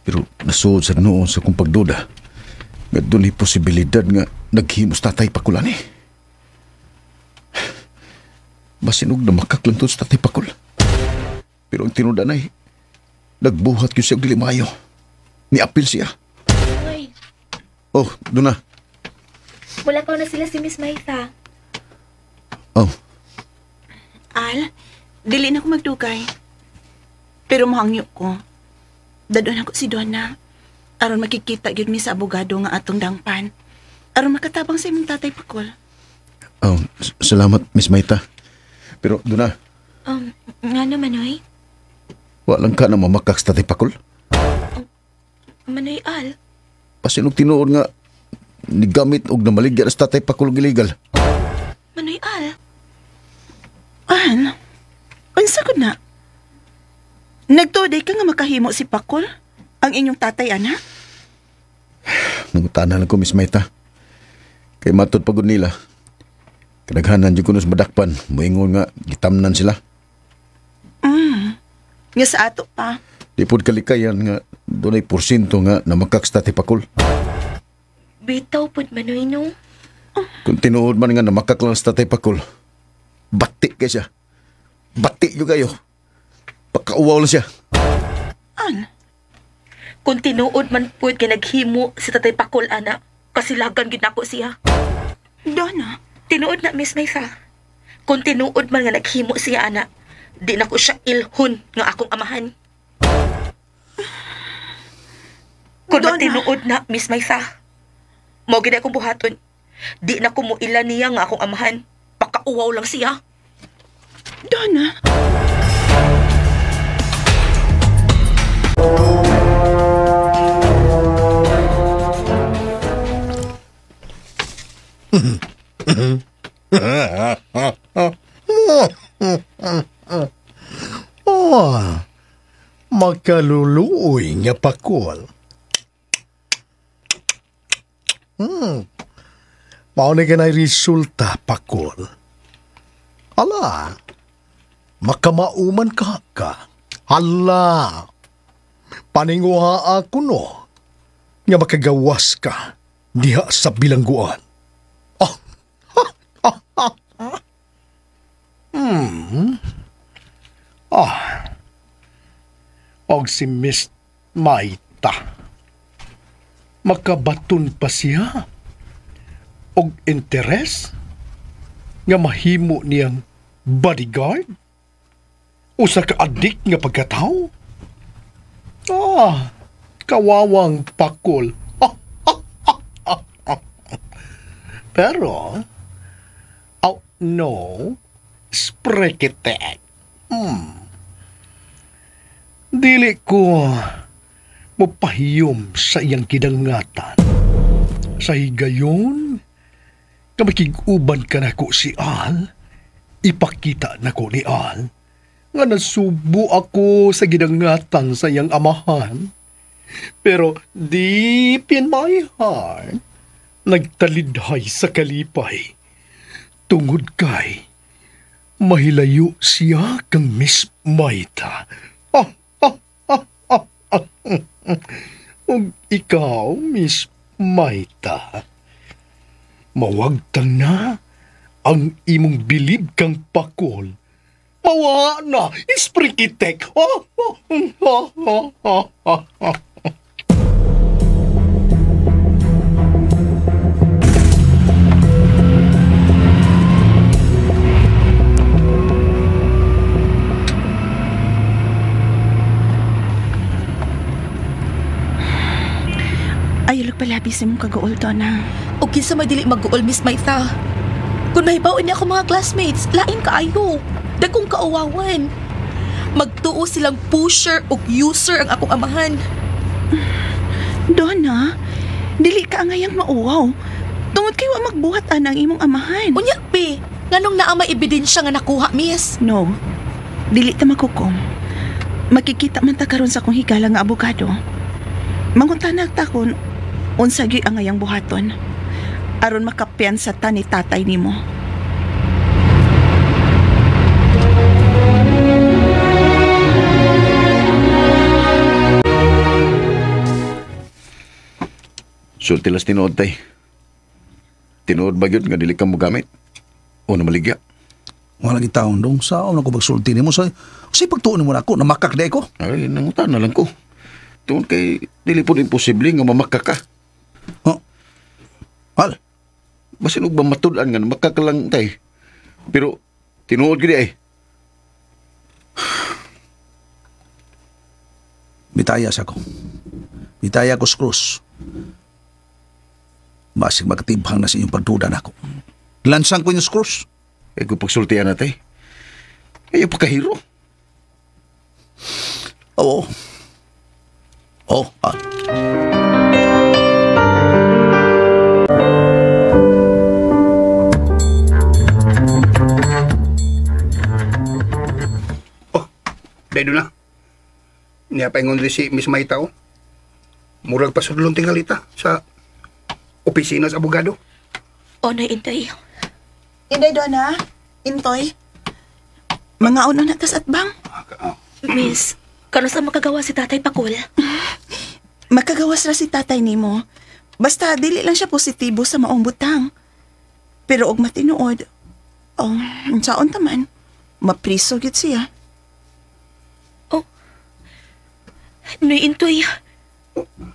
Pero nasuod sa noon sa kong pagduda. Nga doon ay posibilidad nga naghimos tatay pakulan eh. Basinog na makaklantod sa tatay Pakol. Pero ang tinudan ay, nagbuhat ko siya og dili maayo. Niapil siya. Uy, Oh, doon na. wala pa na sila si Miss Maitha. Oh, Al, dili na ko magdugay. Pero mahangyo ko. Dadon ako si Donna. Aron makikita gyud mi sa abogado nga atong dangpan. Aron makatabang sa imong tatay Pakol. oh, salamat, Miss Maita. Pero doon na, Nga naman, oy. walang ka na mamakak sa tatay Pakol. Manoy, Al. Pasinog tinuod nga, nigamit og namaligya sa tatay Pakol illegal. Manoy, Al. An, unsa ko na? Nagtuday ka nga makahimo si Pakol? Ang inyong tatay, anak? Nangutana lang ko, Miss Maita. Kay matod pagod nila. Kadaghanan dyan ko nos madakpan. Moingon nga, gitamnan sila. Nga sa ato pa. Di pod kalikayan nga, doon ay porsyento nga na makak sa tatay Pakol. Bitaw pod, Manoy, no? Kung tinuod man nga na makak lang sa tatay Pakol, bati kay siya. Bati yung kayo. Pagkauwaw lang siya. An, Kung tinuod man pod kay naghimo si Tatay Pakol, ana, kasilagan gid nako siya. Donna, Tinuod na, Miss Maitha. Kung tinuod man nga naghimo siya, ana, di na ko siya ilhon nga akong amahan. Kung Donna. tinuod na, Miss Maitha, mo gid akong buhaton. Di na ko mo ilan niya nga akong amahan. Pakauwaw lang siya. Donna. Oh, makaluluoy nga Pakol. Mao na ganay resulta, Pakol. Ala, makamauman ka. Hala, paninguha ako no, nga makagawas ka diha sa bilangguan. Og si Miss Maita. Makabaton pa siya. Og interes nga mahimo niyang bodyguard. Usa ka adik nga pagkatao. Kawawang Pakol. Pero, no, sprekitek. Dili ko mapahiyom sa iyang kidangatan. Sa higayon, kamakiguban ka na ko si Al, ipakita na ko ni Al, nga nasubo ako sa gidangatan sa iyang amahan. Pero deep in my heart, nagtalidhay sa kalipay. Tungod kay, mahilayo siya kang Miss Maita. Ug ikaw, Miss Maita, mawagtang na ang imong bilib kang Pakol. Mawa na, isprikitek. Ayaw palabis sa mong kagaol, Donna. O kinsa may dili mag-uol, Miss Maitha. Kung mahibaw niya ako mga classmates, lain kaayo. Dagkong kauwawan. Magtuo silang pusher o user ang akong amahan. Donna, dili ka ngayang mauwaw. Tungod kayo ang magbuhat ang imong amahan. Unya, pe, nganong naa may ebidensya nga nakuha, miss? No, dili ta makukom. Makikita man ta karon sa kong higala nga abogado. Manguntanag ta kung unsa gyud ang ngayang buhaton. Aron makapian sa ta ni tatay nimo. Sultilas tinuod tay. Tinuod ba yun nga dili ka mo gamit? O namaligya? Walang itaon dong. Saan ako magsulti ni mo? Sa pagtuon mo na ako, namakak na ako. Ay, nangutan na lang ko. Tungod kay dili po imposible nga mamakka ka. Oh. Hal, Basin og ba matudan nga mamakka ka lang tay. Pero tinuod gid ay. bitaya sa ko. Bitaya ko sa krus. Basig magtibhang na sa inyong pagduda na ako. Lansang ko yung krus. Ay kung pagsultihan na tay. Ayaw pa kahiro. Oo. Oh, ah. Dahil na. Niya pa ingon si Miss Maita o. Murag pasudlong tingalita sa opisina sa abogado. O na, Inday. Inday doon na. Intoy. Mga una na tas at bang. Miss, kano sa makagawa si Tatay Pakul? Makagawas ra si tatay nimo. Basta dili lang siya positibo sa maong butang. Pero og matinuod, saon taman, mapriso gid siya. Noy, Intoy.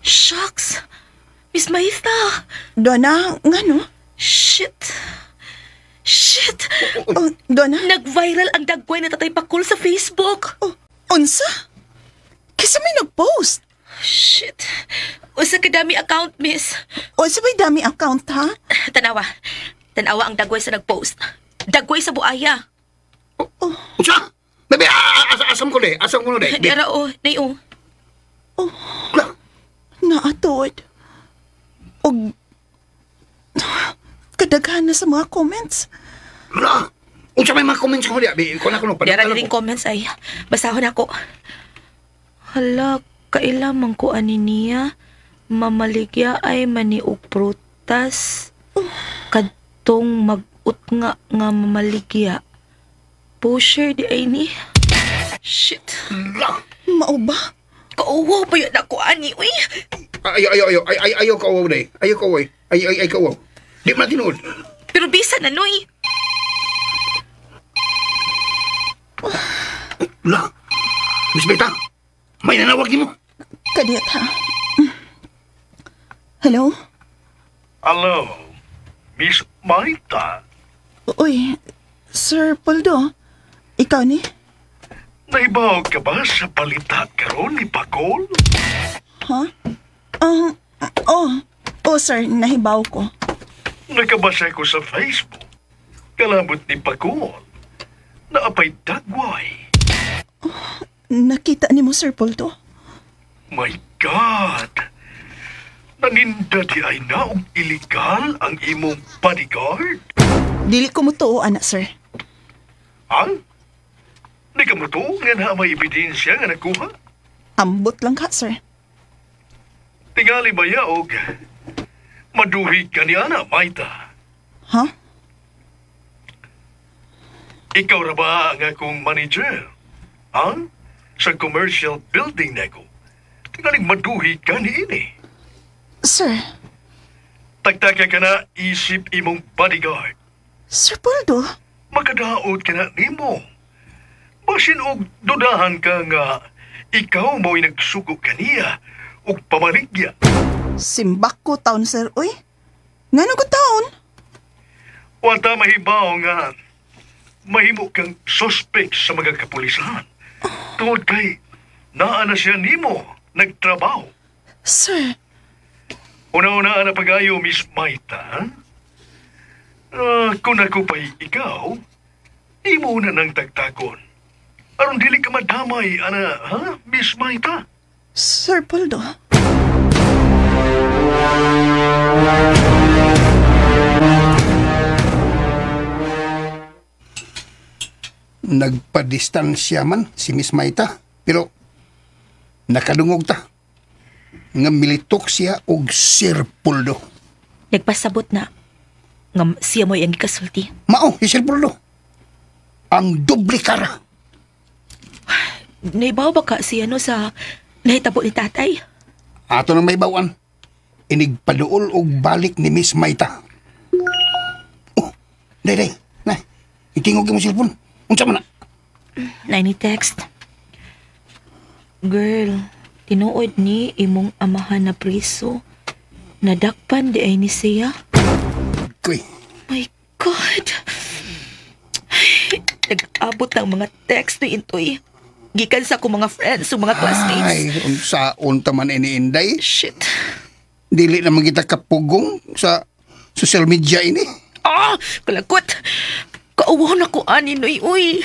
Shucks. Miss Maitha. Dona, ngano? Shit. Dona? Nag-viral ang dagway na Tatay Pakul sa Facebook. Unsa? Kasi may nag-post. Shit. Usa kadami account, miss. Unsa may dami account, ha? Tanawa. Tanawa ang dagway sa nag-post. Dagway sa buaya. Usa? Bebe, asam ko de. Asam ko de. Dara o, nay o. Naatod. Og kadaghan na sa mga comments. Hala. Unsa may mga comments ko diya? Kung ako Dara din comments ay. Basahon ako. Hala, kailamang ko ani niya. Mamaligya ay maniog prutas. Kadtong mag-ut nga mamaligya. Pusher di ay ni. Shit. Hala. Mao ba? Kauwaw pa yun ako, ani, uy. Ayaw ka awaw de. Ayaw ka awaw. Ay ka awaw. Di mo na tinuod. Pero bisa na, noy. Hala. Miss Beta, may nanawag ni mo. Kadiyat, ha? Hello? Hello, Miss Maita. Uy, Sir Poldo. Ikaw ni? Naibaw ka ba sa balita karon ni Pakol? Ha? Sir, nahibaw ko. Nakabasa ko sa Facebook. Kalabot ni Pakol. Naapay dagway. Nakita ni mo, Sir Poldo? My God! Naninda di ay na og illegal ang imong bodyguard? Dili ko mo tuo, anak, sir. Ang? Di ka mo to nga na may ebidensya nga nakuha? Ambot lang ka, sir. Tingali ba ya og maduhig ka ni Ana, Maita? Ha? Ikaw ra ba ang akong manager? Ang? Sa commercial building na ko. Tingaling maduhig ka ni ini. Sir. Tagtaka ka na isip imong bodyguard. Sir Poldo? Makadaot ka na nimo. Basin og dudahan ka nga ikaw mo'y nagsugo kaniya og pamaligya. Simbak ko taon, sir. Uy, ngano ko taon? Wata mahibaw nga mahimo kang suspect sa mga kapulisan. Tungod kay naa na siya nimo nagtrabaho. Sir. Una-una na pag-ayo, Miss Maita. Kung ako pa'y ikaw, imo na nang tagtakon. Aron dili ka madamay, ana, ha, Miss Maita? Sir Poldo? Nagpadistansya man si Miss Maita. Pero nakadungog ta. Nga militok siya og Sir Poldo. Nagpasabot na. Nga siya mo yung ikasulti. Mao, si Sir Poldo. Ang doble kara. Naibaw ba ka siya sa nahitabo ni tatay? Ato nang may bawan. Inigpaduol og balik ni Miss Maita. Oh, day. Itingog mo cellphone. Unsa man na? Nine text. Girl, tinuod ni imong amahan na priso. Nadakpan di ay ni siya. Koy. My God. Nag-abot ng mga text ni Intoy. Gikan sa akong mga friends o mga classmates. Ay, unsaon ta man ini Inday. Shit. Dili naman kita kapugong sa social media ini. Ah! Kalagot! Kauwaw na ko ani, Noy. Uy!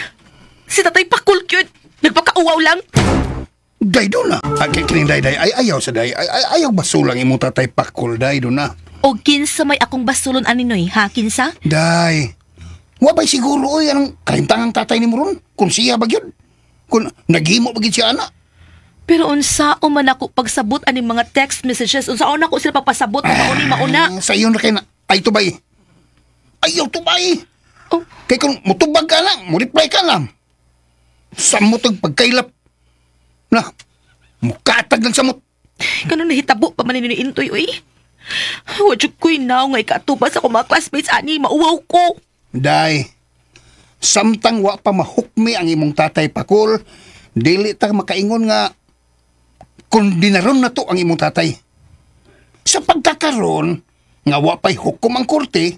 Si Tatay Pakul, cute. Nagpakauwaw lang. Day do na. Kining day. Ayaw sa day. Ayaw basulang imo tatay Pakul. Day do na. O kinsa may akong basulon ani, Noy. Ha, kinsa? Day. Wabay siguro oy anong kahintangang tatay ni Muron. Kung siya bagyod. Kung naghimo bagyod siya ana. Pero unsao man ako pagsabot ani mga text messages, unsao na ko sila papasabot na mauna. Sa iyo na kay na. Ay tubay. Ayaw tubay. Oh. Kay kung mutubag ka lang, mo reply ka lang. Samot ang pagkailap. Na, mukatag lang samot. Ganun nahitabo pa man ni Intoy, uy. Wadyo ko'y now nga ikatuba sa akong mga classmates ani, mauwaw ko. Day, samtang wa pa mahukmi ang imong tatay Pakul, dili ta makaingon nga kung dinaron na to ang imong tatay. Sa pagkakaroon, nga wa pa'y hukom ang korte,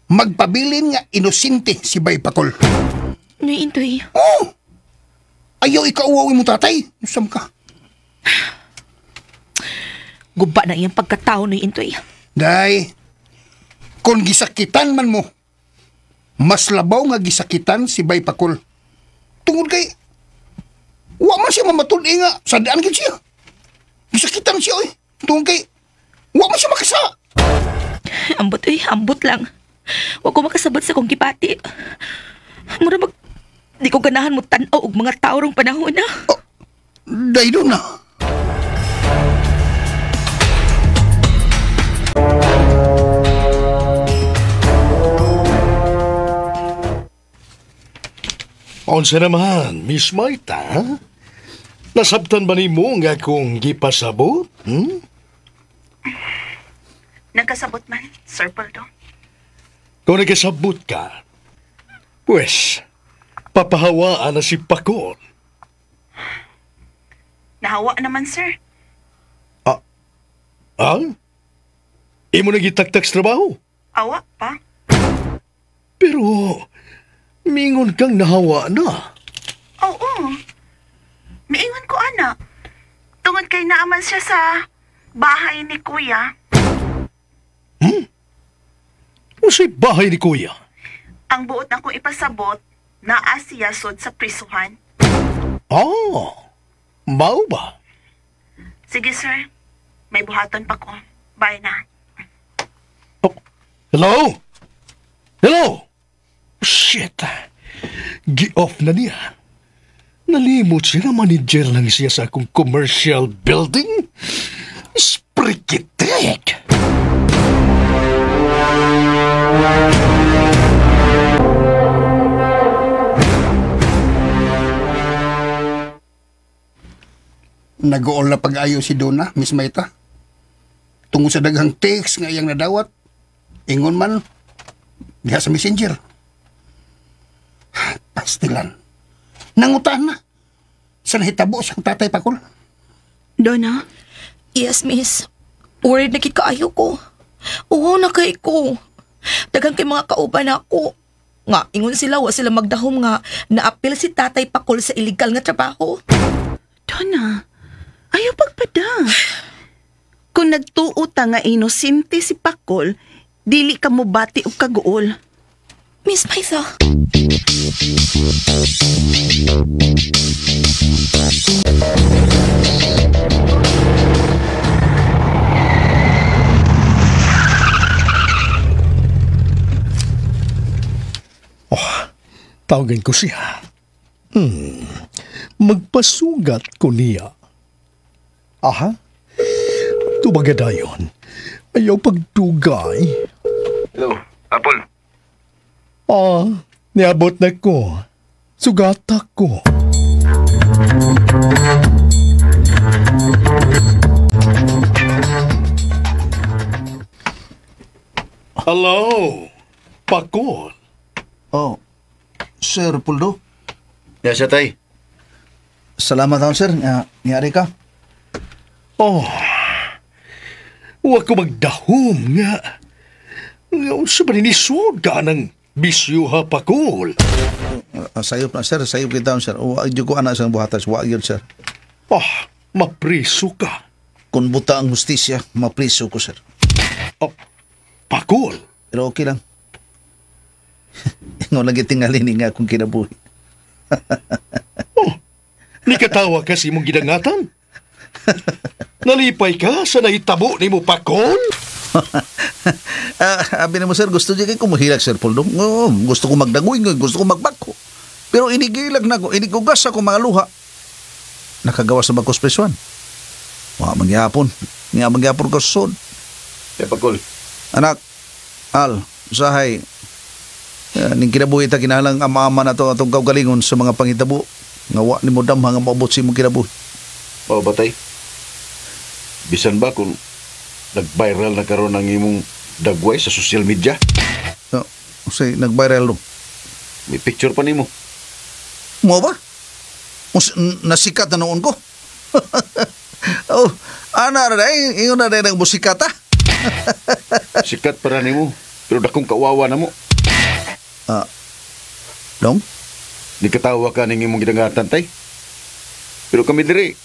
magpabilin nga inosente si Bay Pakul. Noy, Intoy. Oh! Ayaw ikauwaw imong tatay. Usam ka. Guba na iyang pagkatao, Noy, Intoy. Day, kung gisakitan man mo, mas labaw nga gisakitan si Bay Pakul. Tungod kay, wa man siya mamatuli nga, sadaan gid siya. Gisakitan siya, oy. Tungod kay, wa man siya makasa. Ambot, uy, ambot lang. Huwag ko makasabot sa kong kipati. Mura di ko ganahan mo tanaw og mga tao rong panahon na. Oh, day do na. Onsa naman, Miss Marta? Nasabtan ba ni mo nga kung gipasabot? Nagkasabot man, Sir Paldo. Kung nagkasabot ka, pues, papahawaan na si Pakul. Nahawa naman, sir. Imo nagitagtag sa trabaho. Awa pa. Pero, mingon kang nahawa na. Oo. Miingon ko, ana. Tungod kay naaman siya sa bahay ni Kuya. O sa bahay ni Kuya? Ang buot na kong ipasabot, naa siya sod sa prisuhan. Mao ba? Sige, sir. May buhaton pa ko. Bye na. Hello? Hello? Shit. Gi-off na niya. Nalimot siya na manager lang siya sa akong commercial building. Sprikitek. Nag-ool na pag-ayo si Donna, Miss Maita. Tungod sa daghang text nga iyang nadawat, ingon man, diha sa messenger. Pastilan. Nangutan na. Sa nahitabo siyang tatay Pakul. Donna? Yes, miss. Worried na kit kaayo ko. Oo na kay ko. Daghang kay mga kauban ako. Nga, ingon sila, wa sila magdahom nga naapil si Tatay Pakul sa illegal nga trabaho. Donna, ayaw pagpada. Kung nagtuota nga inosente si Pakul, dili ka mo bati o kaguol. Miss Maisa. Tawagan ko siya. Magpasugat ko niya. Aha? Tubagadayon. Ayaw pagdugay. Hello, Apol. Niabot na ko. Sugata ko. Hello, Pakul. Oh, Sir Puldo. Ya siya tay. Salamat taon, sir. Ngayari ka. Oh, huwag ko magdahom nga. Ngayon sa maninisod ka ng bisyo ha, Pakol. Sayop na, sir. Sayop kita, sir. Huwag ko anak sa buhatas. Huwag yun, sir. Ah, mapriso ka. Kung buta ang hustisya, mapriso ko, sir. Oh, Pakol. Pero okay lang. Ingon lagi tingalin nga akong kinabuhi. Ni katawa kasi mong gidangatan. Nalipay ka sa nahitabo ni mo, Pakol. Abi na mo, sir, gusto niya kayo kumuhilag, Sir Puldo. Gusto ko magdangoy, gusto ko magbako. Pero inigilag na ko, inigugas ako mga luha. Nakagawa sa bagkos presuan. Mangyapon ko susod. Ya Pakol. Anak, Al, usahay, ning kinabuhi ta kinahalang ama-ama na to atong kaugalingon sa mga pangitabo. Ngawa ni mo dam hanggang maabot si mong kinabuhi. O batay. Bisan ba kung nag-viral na karon ang imong dagway sa social media? Say, nag-viral no. May picture pa nimo. Mo ba? Nasikat na noon ko. Ana na ingon na rin ang musikata. Sikat para nimo, pero dakong kawawa na mo. Dong? Di katawa ka ning imong gidangatan tay. Pero kami diri,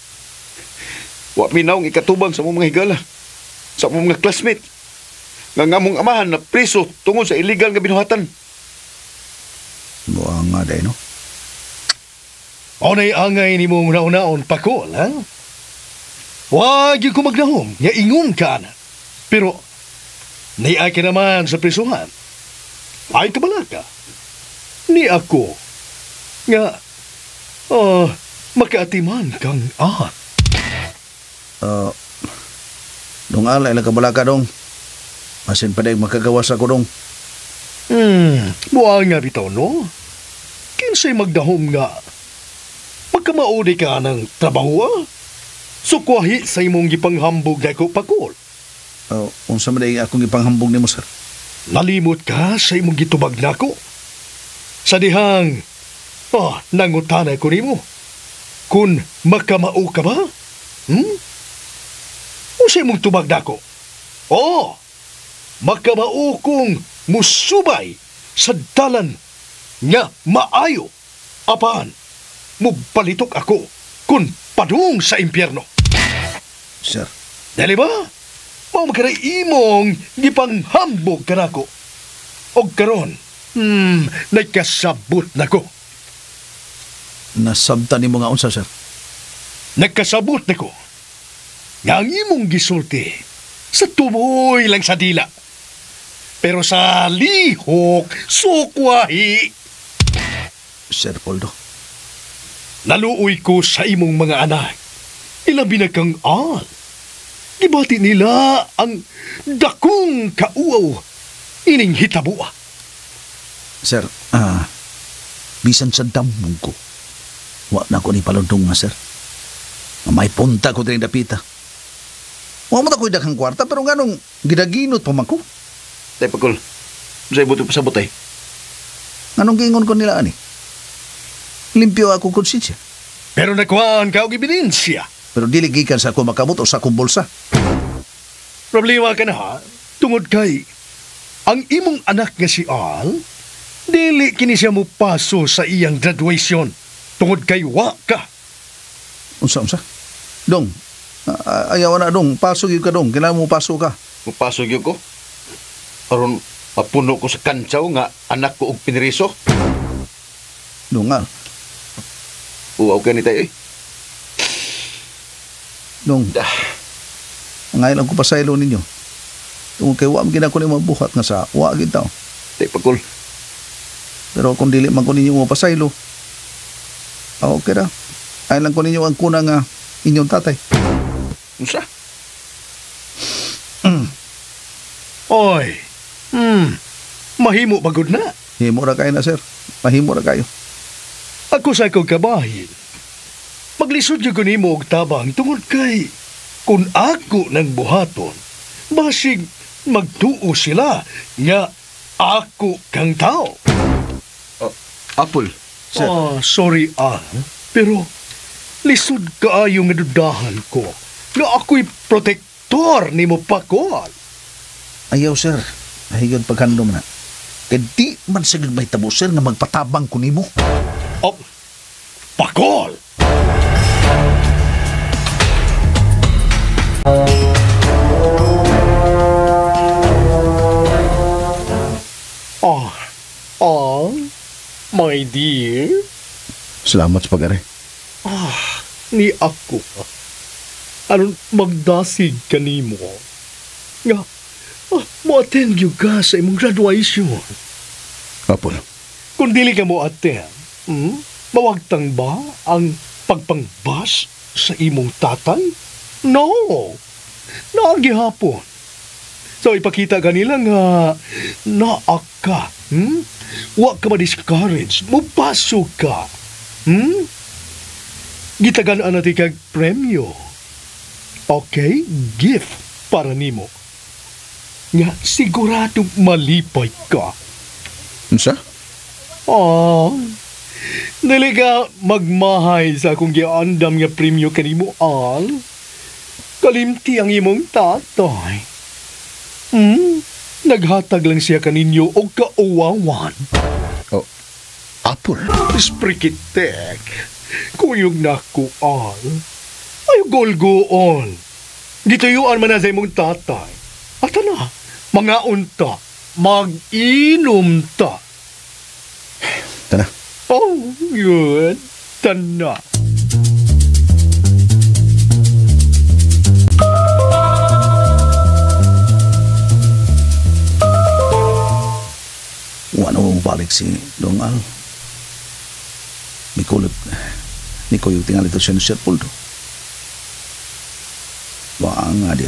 wa minaw ang ikatubang sa mong mga higala, sa mong mga classmate. Nga ngamong amahan na preso tungod sa illegal nga binuhatan. Buang nga day, no? O na'y angay ni mong nauna-on, Pakol, ha? Huwag yung kumagnahom, nga ingon ka na. Pero, naiay ka naman sa prisuhan. Ay kabala ka. Ni ako, nga, makaatiman kang Dong alay lang kabala ka, dong. Masin pa dahil makagawas ako, dong. Buang nga bitaw, no? Kinsay magdahom nga. Magkamaudi ka ng trabaho, ah? Sukwahi sa imong gipanghambog na ko, Pakol. Unsa man dahil akong ipanghambog ni mo, sir? Nalimot ka sa imong gitubag na ko. Sa dihang, nangutanay ko nimo. Kung makamao ka ba? O sa imong tubag na ko? Makamao kong musubay sa dalan nga maayo. Apaan, mubalitok ako kung padung sa impyerno. Sir. Dali ba? Mao magkaray imong gipanghambog ka na ko. O karon, nagkasabot na ko. Nasabta ni mo nga unsa, sir? Nagkasabot na ko. Nga ang imong gisulti sa tumoy lang sa dila. Pero sa lihok, sukwahi. Sir Poldo. Naluoy ko sa imong mga anak. Ilabi na kang al. Gibati nila ang dakong kauaw ining hitabua. Sir, bisan sa damong ko, wa na ko ni palundong nga, sir. May punta ko din dapita. Wa mo ta ko'y daghang kwarta, pero ganong gidaginot pa man ko. Tay Pakol, masay buto pa sa butay. Anong giingon ko nila, ani? Limpyo ako konsensya. Pero nakuhaan ka og ebidensya. Pero dili gikan sa ako makabot o sa akong bulsa. Problema ka na ha, tungod kay ang imong anak nga si Al, dili kini siya mo paso sa iyang graduation tungod kay wa ka. Unsa? Dong, ayaw na, dong. Pasok yun ka, dong. Kailangan mo pasok ka. Mupasok yun ko. Aron mapuno ko sa kantsaw nga anak ko og piniriso. Dong, nga. Uwaw ka ni tayo eh. Dong, ngayon lang ko pasaylo ninyo. Tungkol kay wa magina ko ni mabuhat nga sa wa gid taw. Tay Pakol. Pero kung dili man ko ninyo mo pasaylo, okay ra. Ay lang ko ninyo ang kuna nga inyong tatay. Unsa? Oy, mahimo bagod na. Himo ra kayo na, sir. Mahimo ra kayo. Ako sa akong kabahin. Maglisod yung kunimo og tabang tungod kay kung ako ng buhaton, basig magtuo sila nga ako kang tao. Apple. Sir. Sorry, pero lisod kaayo nga dudahan ko na ako'y protektor ni mo Pakol. Ayaw, sir. Ahigod paghandom na. Kaya di man sagad may tabo, sir, nga magpatabang ko nimo. Oh, Pakol! My dear. Salamat sa pag-ari. Ni ako. Aron magdasig kanimo. Nga, mo-attend yung ka sa imong graduation. Apol. Kung dili ka mo attend, mawagtang ba ang pagpangbas sa imong tatay? No. Naagihapon. So ipakita kanila nga naak ka. Wa ka ma-discourage. Mupasok ka. Gitaganaan natin kag premyo. Okay? Gift para nimo. Nga siguradong malipay ka. Unsa? Dili ka magmahay sa akong giandam nga premyo kanimo, Kalimti ang imong tatay. Naghatag lang siya kaninyo og kauwawan. Oh, Apol. Sprikitek. Kuyog na ko, Ay, golgoon. Gituyuan man na sa imong tatay. At na, mga unta, mag-inom ta. Tana. Oh, good. Tana. Wano mo balik si Dong Al. Ni ko yung tingali to siya ni Sir Puldo. Baka nga di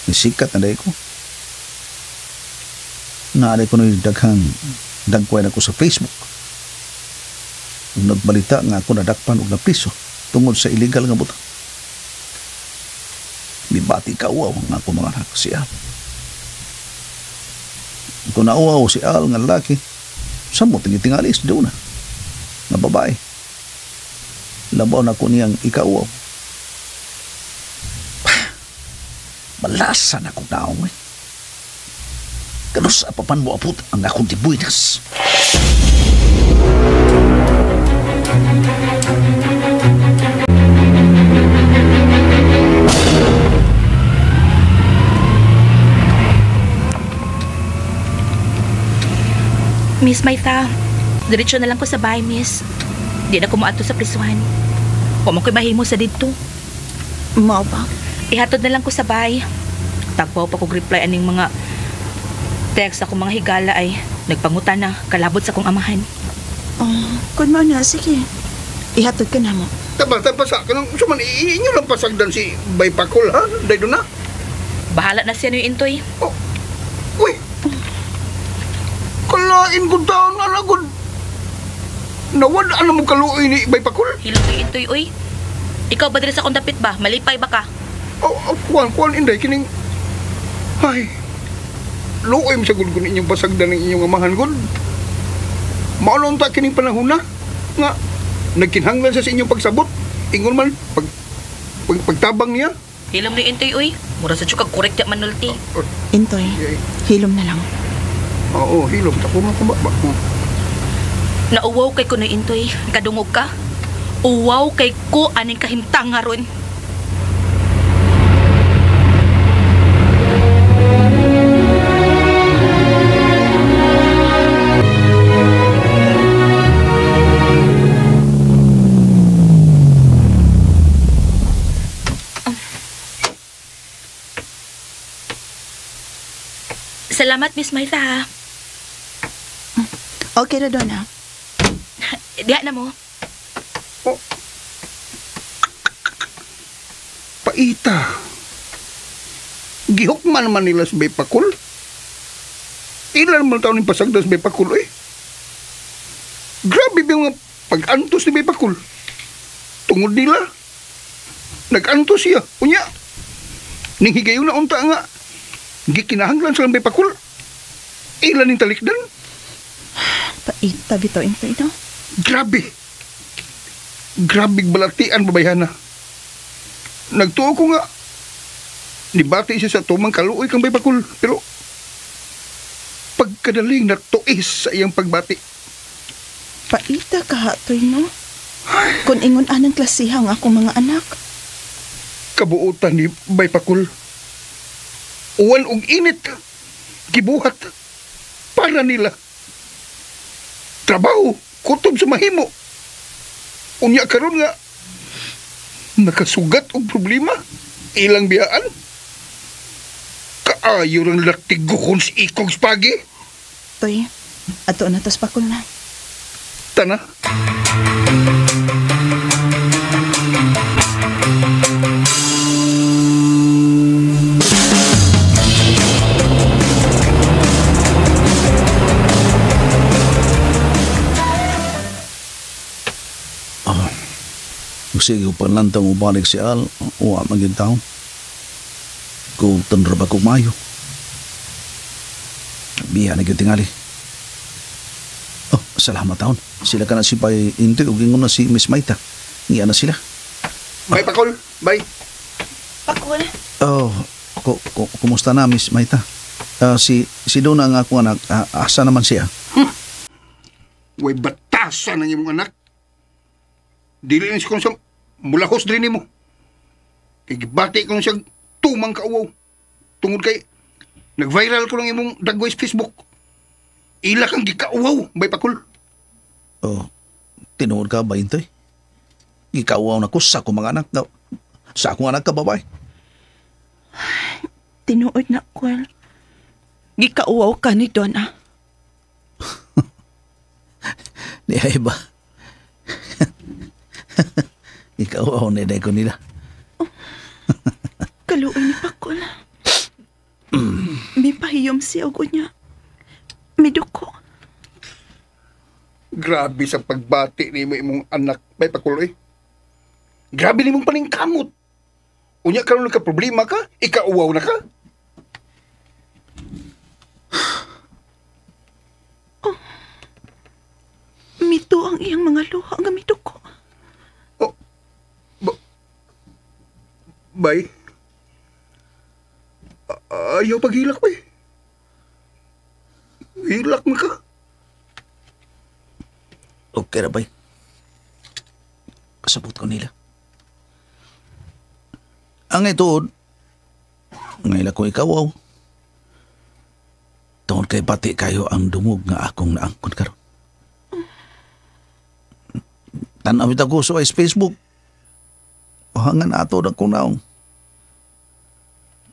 nisikat na dahi ko. Naaday ko na yung dagkway na ko sa Facebook. Nung nagbalita nga ako nadakpan og na piso tungod sa illegal nga buta. Bibati ka uwaw nga ako mga anak siya. Kung nauwaw si Al nga lalaki, saan mo tingitingalis doon na? Na babae. Labaw na ko niyang ikauwaw. Malasan akong naong eh. Kanus apapan mo apot ang akong tibuinas. Miss Maita, diretso na lang ko sa bahay, miss. Di na ko maato sa prisuhan. Huwag mo ko'y mahimo sa dito. Mao ba? Ihatod na lang ko sa bahay. Tagpaw pa kong reply aning mga text ako mga higala ay nagpangutan na kalabot sa kong amahan. Kung mo na, sige. Ihatod ka na mo. Tapasa ka nang suman inyo lang pasagdan si Bay Pakol, ha? Dahil doon na. Bahala na siya no yung intoy. Uy! Kalain ko taon na lagod. Nawad ano mo kaluoy ni Bay Pakol? Hilong yung intoy, uy. Ikaw ba diri sa akong dapit ba? Malipay ba ka? Kuan, inday, kining... Ay, luoy mo sa gud ko ninyong pasagdan ng inyong amahan gud. Maulong ta kining panahon na. Nga, nagkinhanglan sa inyong pagsabot. Ingon man, pagtabang niya. Hilom ni intoy, uy. Mura sa tsukag korek di manulti. Intoy, hilom na lang. Oo, hilom. Tako nga kumabak mo. Nauwaw kay ko na intoy. Kadungog ka? Uwaw kay ko aning kahimtang nga ron. Salamat, Miss Maita, ha? Okay na doon, ha? Diha na mo. Paita. Gihukman man nila sa Bay Pakol. Ilan mo taon yung pasagdan sa Bay Pakol, eh? Grabe ba yung pag-antos ni Bay Pakol? Tungod nila. Nag-antos siya. Unya. Ning higayon na unta nga. Gikinahanglan sa Bay Pakol. Ilan yung talikdan. Paita bitaw intoy no. Grabe. Grabe balatian babayana. Nagtuo ko nga. Nibati siya sa tumang kaluoy kang bay pakul. Pero pagkadaling natuis sa iyang pagbati. Paita ka hatoy no. Kung ingon anang klasiha nga akong mga anak. Kabuutan ni bay pakul. Uwan og init. Gibuhat. Para nila. Trabaho. Kutob sa mahimo. Unya karon nga. Nakasugat og problema. Ilang biyaan. Kaayo rin latiguhon si ikog spagi. Toy, ato na tos pakul na. Tana. Sige, panlantang ubalik si Al, uwa maging taon. Kung tanraba ko mayo. Biya na tingali. Oh, salamat taon. Sila ka na si Bay Intoy, ugin na si Miss Maita. Ngiya na sila. Bye, Pakol. Bye. Pakul. Oh, kumusta na, Miss Maita? Si Dona ang akong anak, asa naman siya? Way batasan ng imong anak. Dili na siya kung sa mulahos din mo. Kay gibati ko na siya tumang kauwaw. Tungod kay nag-viral ko ng imong dagway sa Facebook. Ila kang gikauwaw, bay Pakul. Oh, tinuod ka ba, Intoy? Gikauwaw na ko sa akong mga anak. Sa akong anak ka, babay. Tinuod na Kul. Gikauwaw ka ni Donna. Di ay ba? Ikaw ako niday ko nila. Kaluoy ni Pakul. May pahiyom siya og niya. May duko. Grabe sa pagbati ni imong anak, bay Pakul eh. Grabe ni mong paningkamot. Unya karon nagka problema ka, ikauwaw na ka. Oh. Mito ang iyang mga luha nga may duko. Bay, ayaw paghilak, bay. Hilak mo ka. Okay na, bay. Kasabot ko nila. Ang ito, ngayon ko ikaw, tungkol kay pati kayo ang dumog nga akong naangkon karon. Tanawit ako sa Facebook. Hangan ato ng kunaong.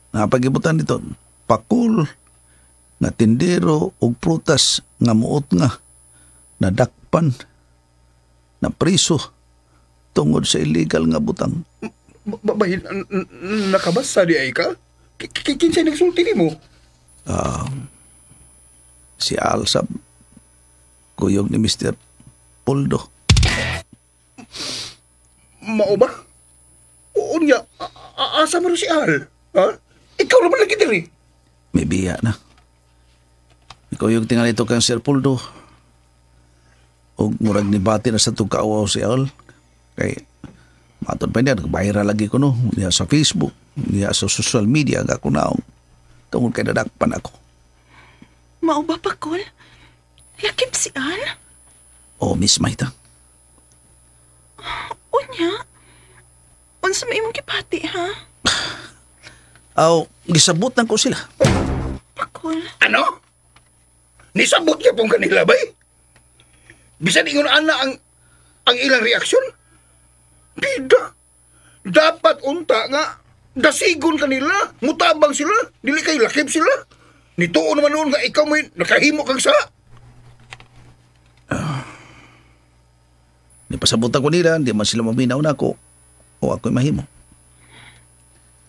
Napagibutan dito, Pakul, na tindero o prutas nga muot nga, nadakpan, na priso, tungod sa illegal nga butang. Bay, nakabasa di ay ka? Kinsay nagsulti ni mo? Si Alsab, kuyog ni Mr. Poldo. Mao ba? Oo niya, asa mo rin si Al? Ha? Ikaw naman lagi diri. May biya na. Ikaw yung tingali ito kang Sir Poldo. O murag ni bati na sa tukaawaw si Al. Kay matod pa niya, nagbayra lagi ko no. Niya sa Facebook, niya sa social media, ako naong. Tungkol kay nadakpan ako. Mao ba Pakul? Lakip si Al? O, Miss Maita. Unya? Unsa may imong gipati, ha? Aw, gisabot ko sila. Pakul. Ano? Nisabot niya pong kanila, bay? Bisan ingon ana ang ilang reaksyon? Bida. Dapat unta nga dasigon kanila, mutabang sila, dili kay lakip sila. Nituo naman noon nga ikaw may nakahimo kang sa. Nipasabutan ko nila, hindi man sila maminaw na ako o ako'y mahimo.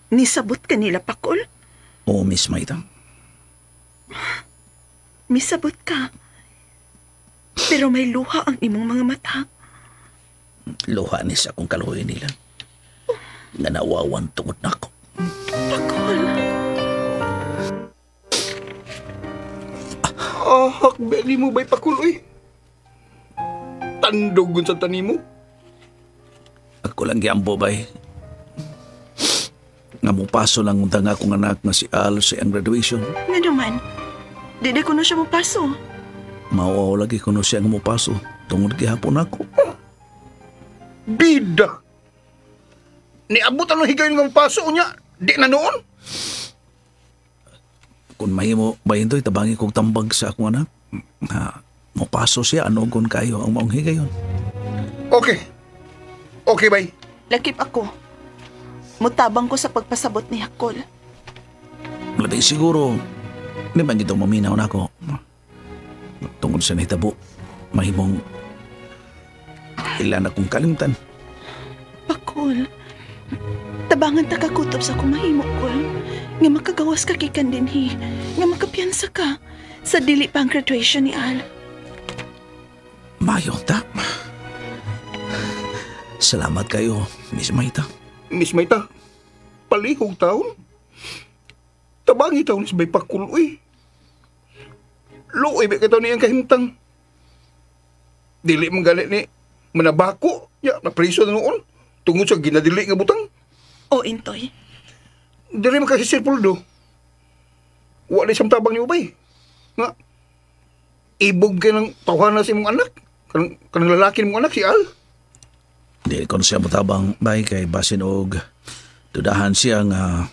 Nisabot ka nila, Pakul? O, Miss Maita. Misabot ka. Pero may luha ang imong mga mata. Luha ni sa akong kaluhoy nila. Nga nawawan tungod na ako. Pakul. Beli mo ba'y pakul, uy? Tandogon sa tanimo. Ako lang giambo bay. Nga mo paso lang unta nga akong anak nga si Al sa ang graduation. Nga naman, di ko na siya mapaso. Mauaw lagi ko no siya nga mo paso. Tungod gihapon ako. Bida! Niabot ang higayon ng paso niya. Di na noon. Kung mahimo bayin to'y tabangi kong tambag sa akong anak. Mo paso siya, anogon kayo ang maong higayon. Okay. Okay, bay. Lakip ako. Mutabang ko sa pagpasabot ni Hakol. Labing siguro, di ba dito maminaw na ako? Tungod sa nahitabo, mahimong ilan akong kalimtan. Pakol, tabangan ta kakutob sa kumahimo, Kol. Nga makagawas ka kikan din, nga makapiyansa ka sa dili pang graduation ni Al. Mayo ta. Salamat kayo, Miss Maita. Miss Maita, palihog taon. Tabangi taon sa bay pakul, uy. Luoy ba kitaw niyang kahimtang. Dili mong galit ni manabako. Ya, napriso na noon. Tungod sa ginadili nga butang. O, Intoy. Dili mo kasi Sir Puldo. Wala siyang tabang niyo bay. Nga, ibog ka ng tawanan sa imong anak. Kanang lalaki mong anak, si Al. Di ko na siya matabang bay kay basin og dudahan siya nga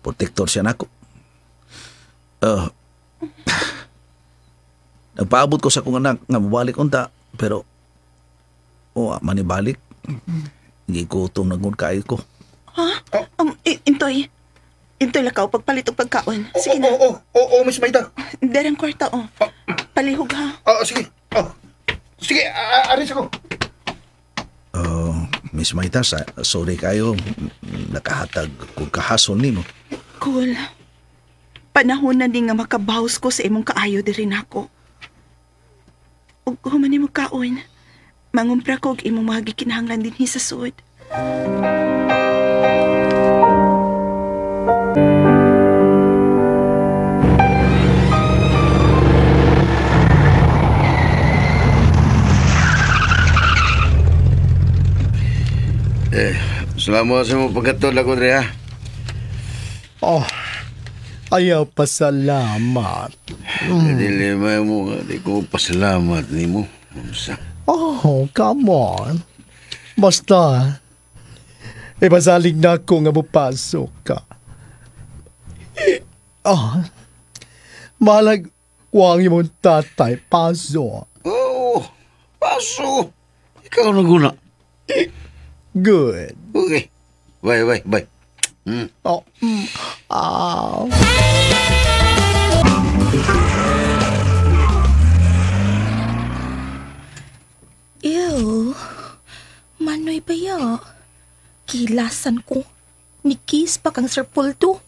protector siya nako. Nagpaabot ko sa kong anak nga mabalik unta pero manibalik. Hindi ko itong nagod kayo ko. Ha? Intoy. Intoy lakaw, pagpalit og pagkaon. Sige na. Oo, Miss Maita. Darang kwarta, o. Palihog, ha? Sige. Sige, aris ako. Miss Maita, sorry kayo. Nakahatag kung kahasol ni mo. Cool. Panahon na din nga makabaws ko sa imong kaayo diri nako. Ug human nimo kaon. Mangumpra ko og imong mga gikinahanglan dinhi sa suod. Salamat sa mga pagkatol ako, Dre, ha? Oh, ayaw pasalamat. Dilimay mo nga, di ko pasalamat ni mo. Oh, come on. Basta, ipasalig na ako nga mapasok ka. Malag, huwag yung tatay, paso. Oo, paso. Ikaw naguna. Good. Okay. Bye. Ew, manoy ba ya? Kilasan ko. Ni Kiss pa kang Sir Puldo.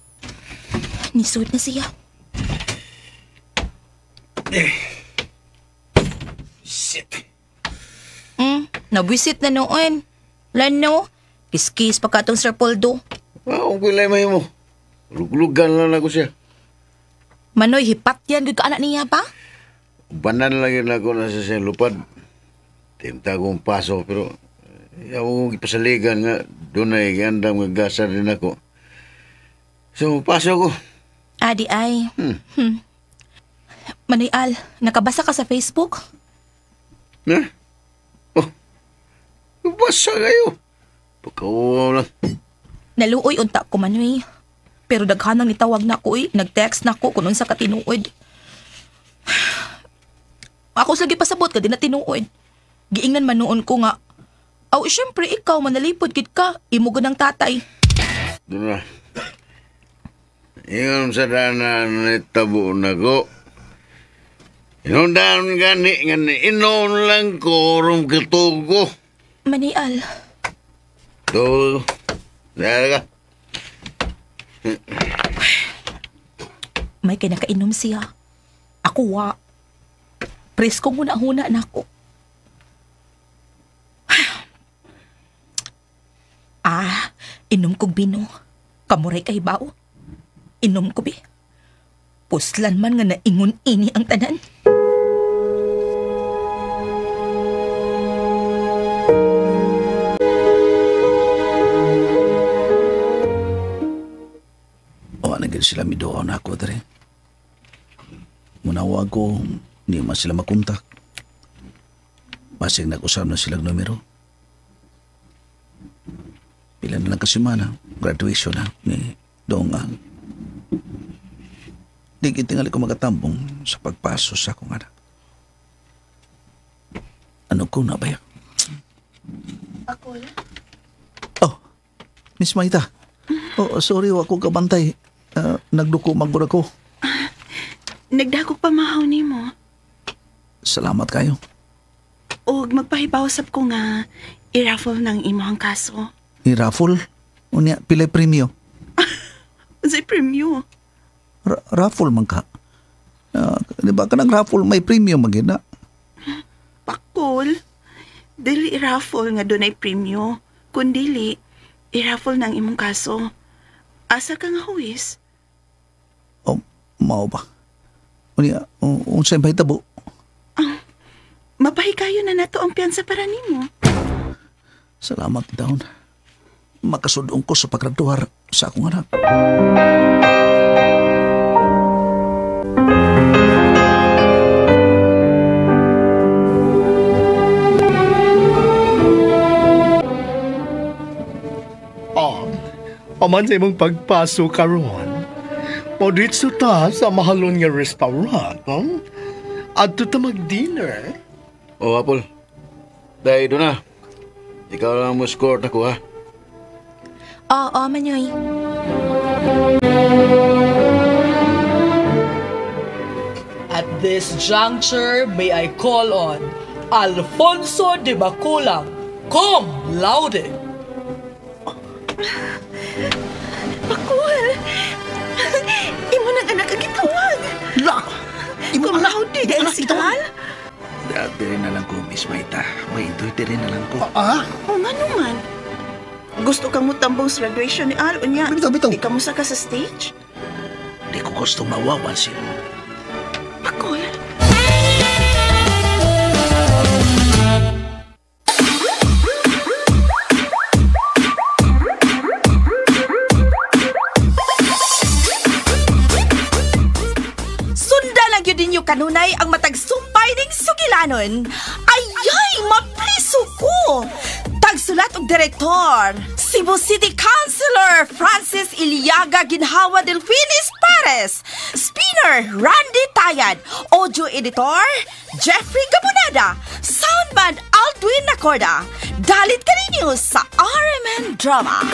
Nisuot na siya. Shit. Nabwisit na noon. Lano, kiskis pa katong Sir Puldo. Ang pilay may mo. Luglugan lang ako siya. Manoy, hipat yan. Gud ka anak niya pa? Banan lang yun ako na siya lupad. Tinta akong paso pero ayaw kong ipasaligan nga doon ay gandang maggasar din ako. So, paso ako. Adi ay. Manoy Al, nakabasa ka sa Facebook? Na? Oh, basa kayo. Pagkawaw lang. Naluoy unta ko Manoy. Pero daghanang nitawag na ko nag-text na ko kung sa katinuod. Ako lagi pasabot ka din na tinuod. Giingnan man noon ko nga, syempre ikaw manalipod gid ka, imo ng tatay. Doon na. Ingon sa dana nitabo na ko. Inundan gani inon lang ko rum katugo. Manial. Tugo. Dara ka. May kinakainom siya. Ako wa. Presko muna-huna na ako. Inom kog bino. Kamuray kay bao. Inom ko bi. Puslan man nga naingon ini ang tanan. na ako, dere. Munawag ko, hindi man sila makontak. Basing nag-usap na silang numero. Pila na lang kasimana, graduation na ni Dongang. Di kitingali ko magatambong sa pagpaso sa akong anak. Ano ko na ba yan? Ako na? Oh, Miss Maita. Oh, sorry, ako kabantay. Nagduko magura ko. Nagdako pa mahaw ni mo. Salamat kayo. O magpahibawsap ko nga i-raffle ng imong kaso. I-raffle? Unya, pilay premyo. Sa premyo. Raffle man ka. Di ba ka ng raffle may premyo magina? Pakol. Dili i-raffle nga doon ay premyo. Kundili, i-raffle ng imong kaso. Asa ka nga huwis? Oh, mao ba? Unya, unsay may tabo? Mapahikayo na nato ang piyansa para nimo. Salamat, Dawn. Makasudong ko sa paggraduar sa akong anak. Aman sa imong pagpasok karon. Modritso ta sa mahalon nga restaurant, no? Adto ta mag-dinner. O, Apple. Dahil doon na. Ikaw lang mo score ako, ha? Oo, Manyoy. At this juncture, may I call on Alfonso de Baculang, cum laude. Pakol! Imo ng anak ang gitawag. La! Kung laude, dahil sikal? Dati rin na lang ko, Miss Maita. May intuit rin na lang ko. O nga naman. Gusto kang mutambong sa graduation ni Al, unya. Bitaw. Di ka mo sa ka sa stage? Di ko gusto mawawan sila. Pakol! Ninyo kanunay ang matagsumpay ning sugilanon. Ayay, mapriso ko! Tagsulat og direktor, Cebu City Councilor Francis Iliaga Ginhawa Delfinis Pares, spinner Randy Tayad, audio editor Jeffrey Gabonada, soundband Aldwin Nacorda. Dalit kaninyo sa RMN Drama.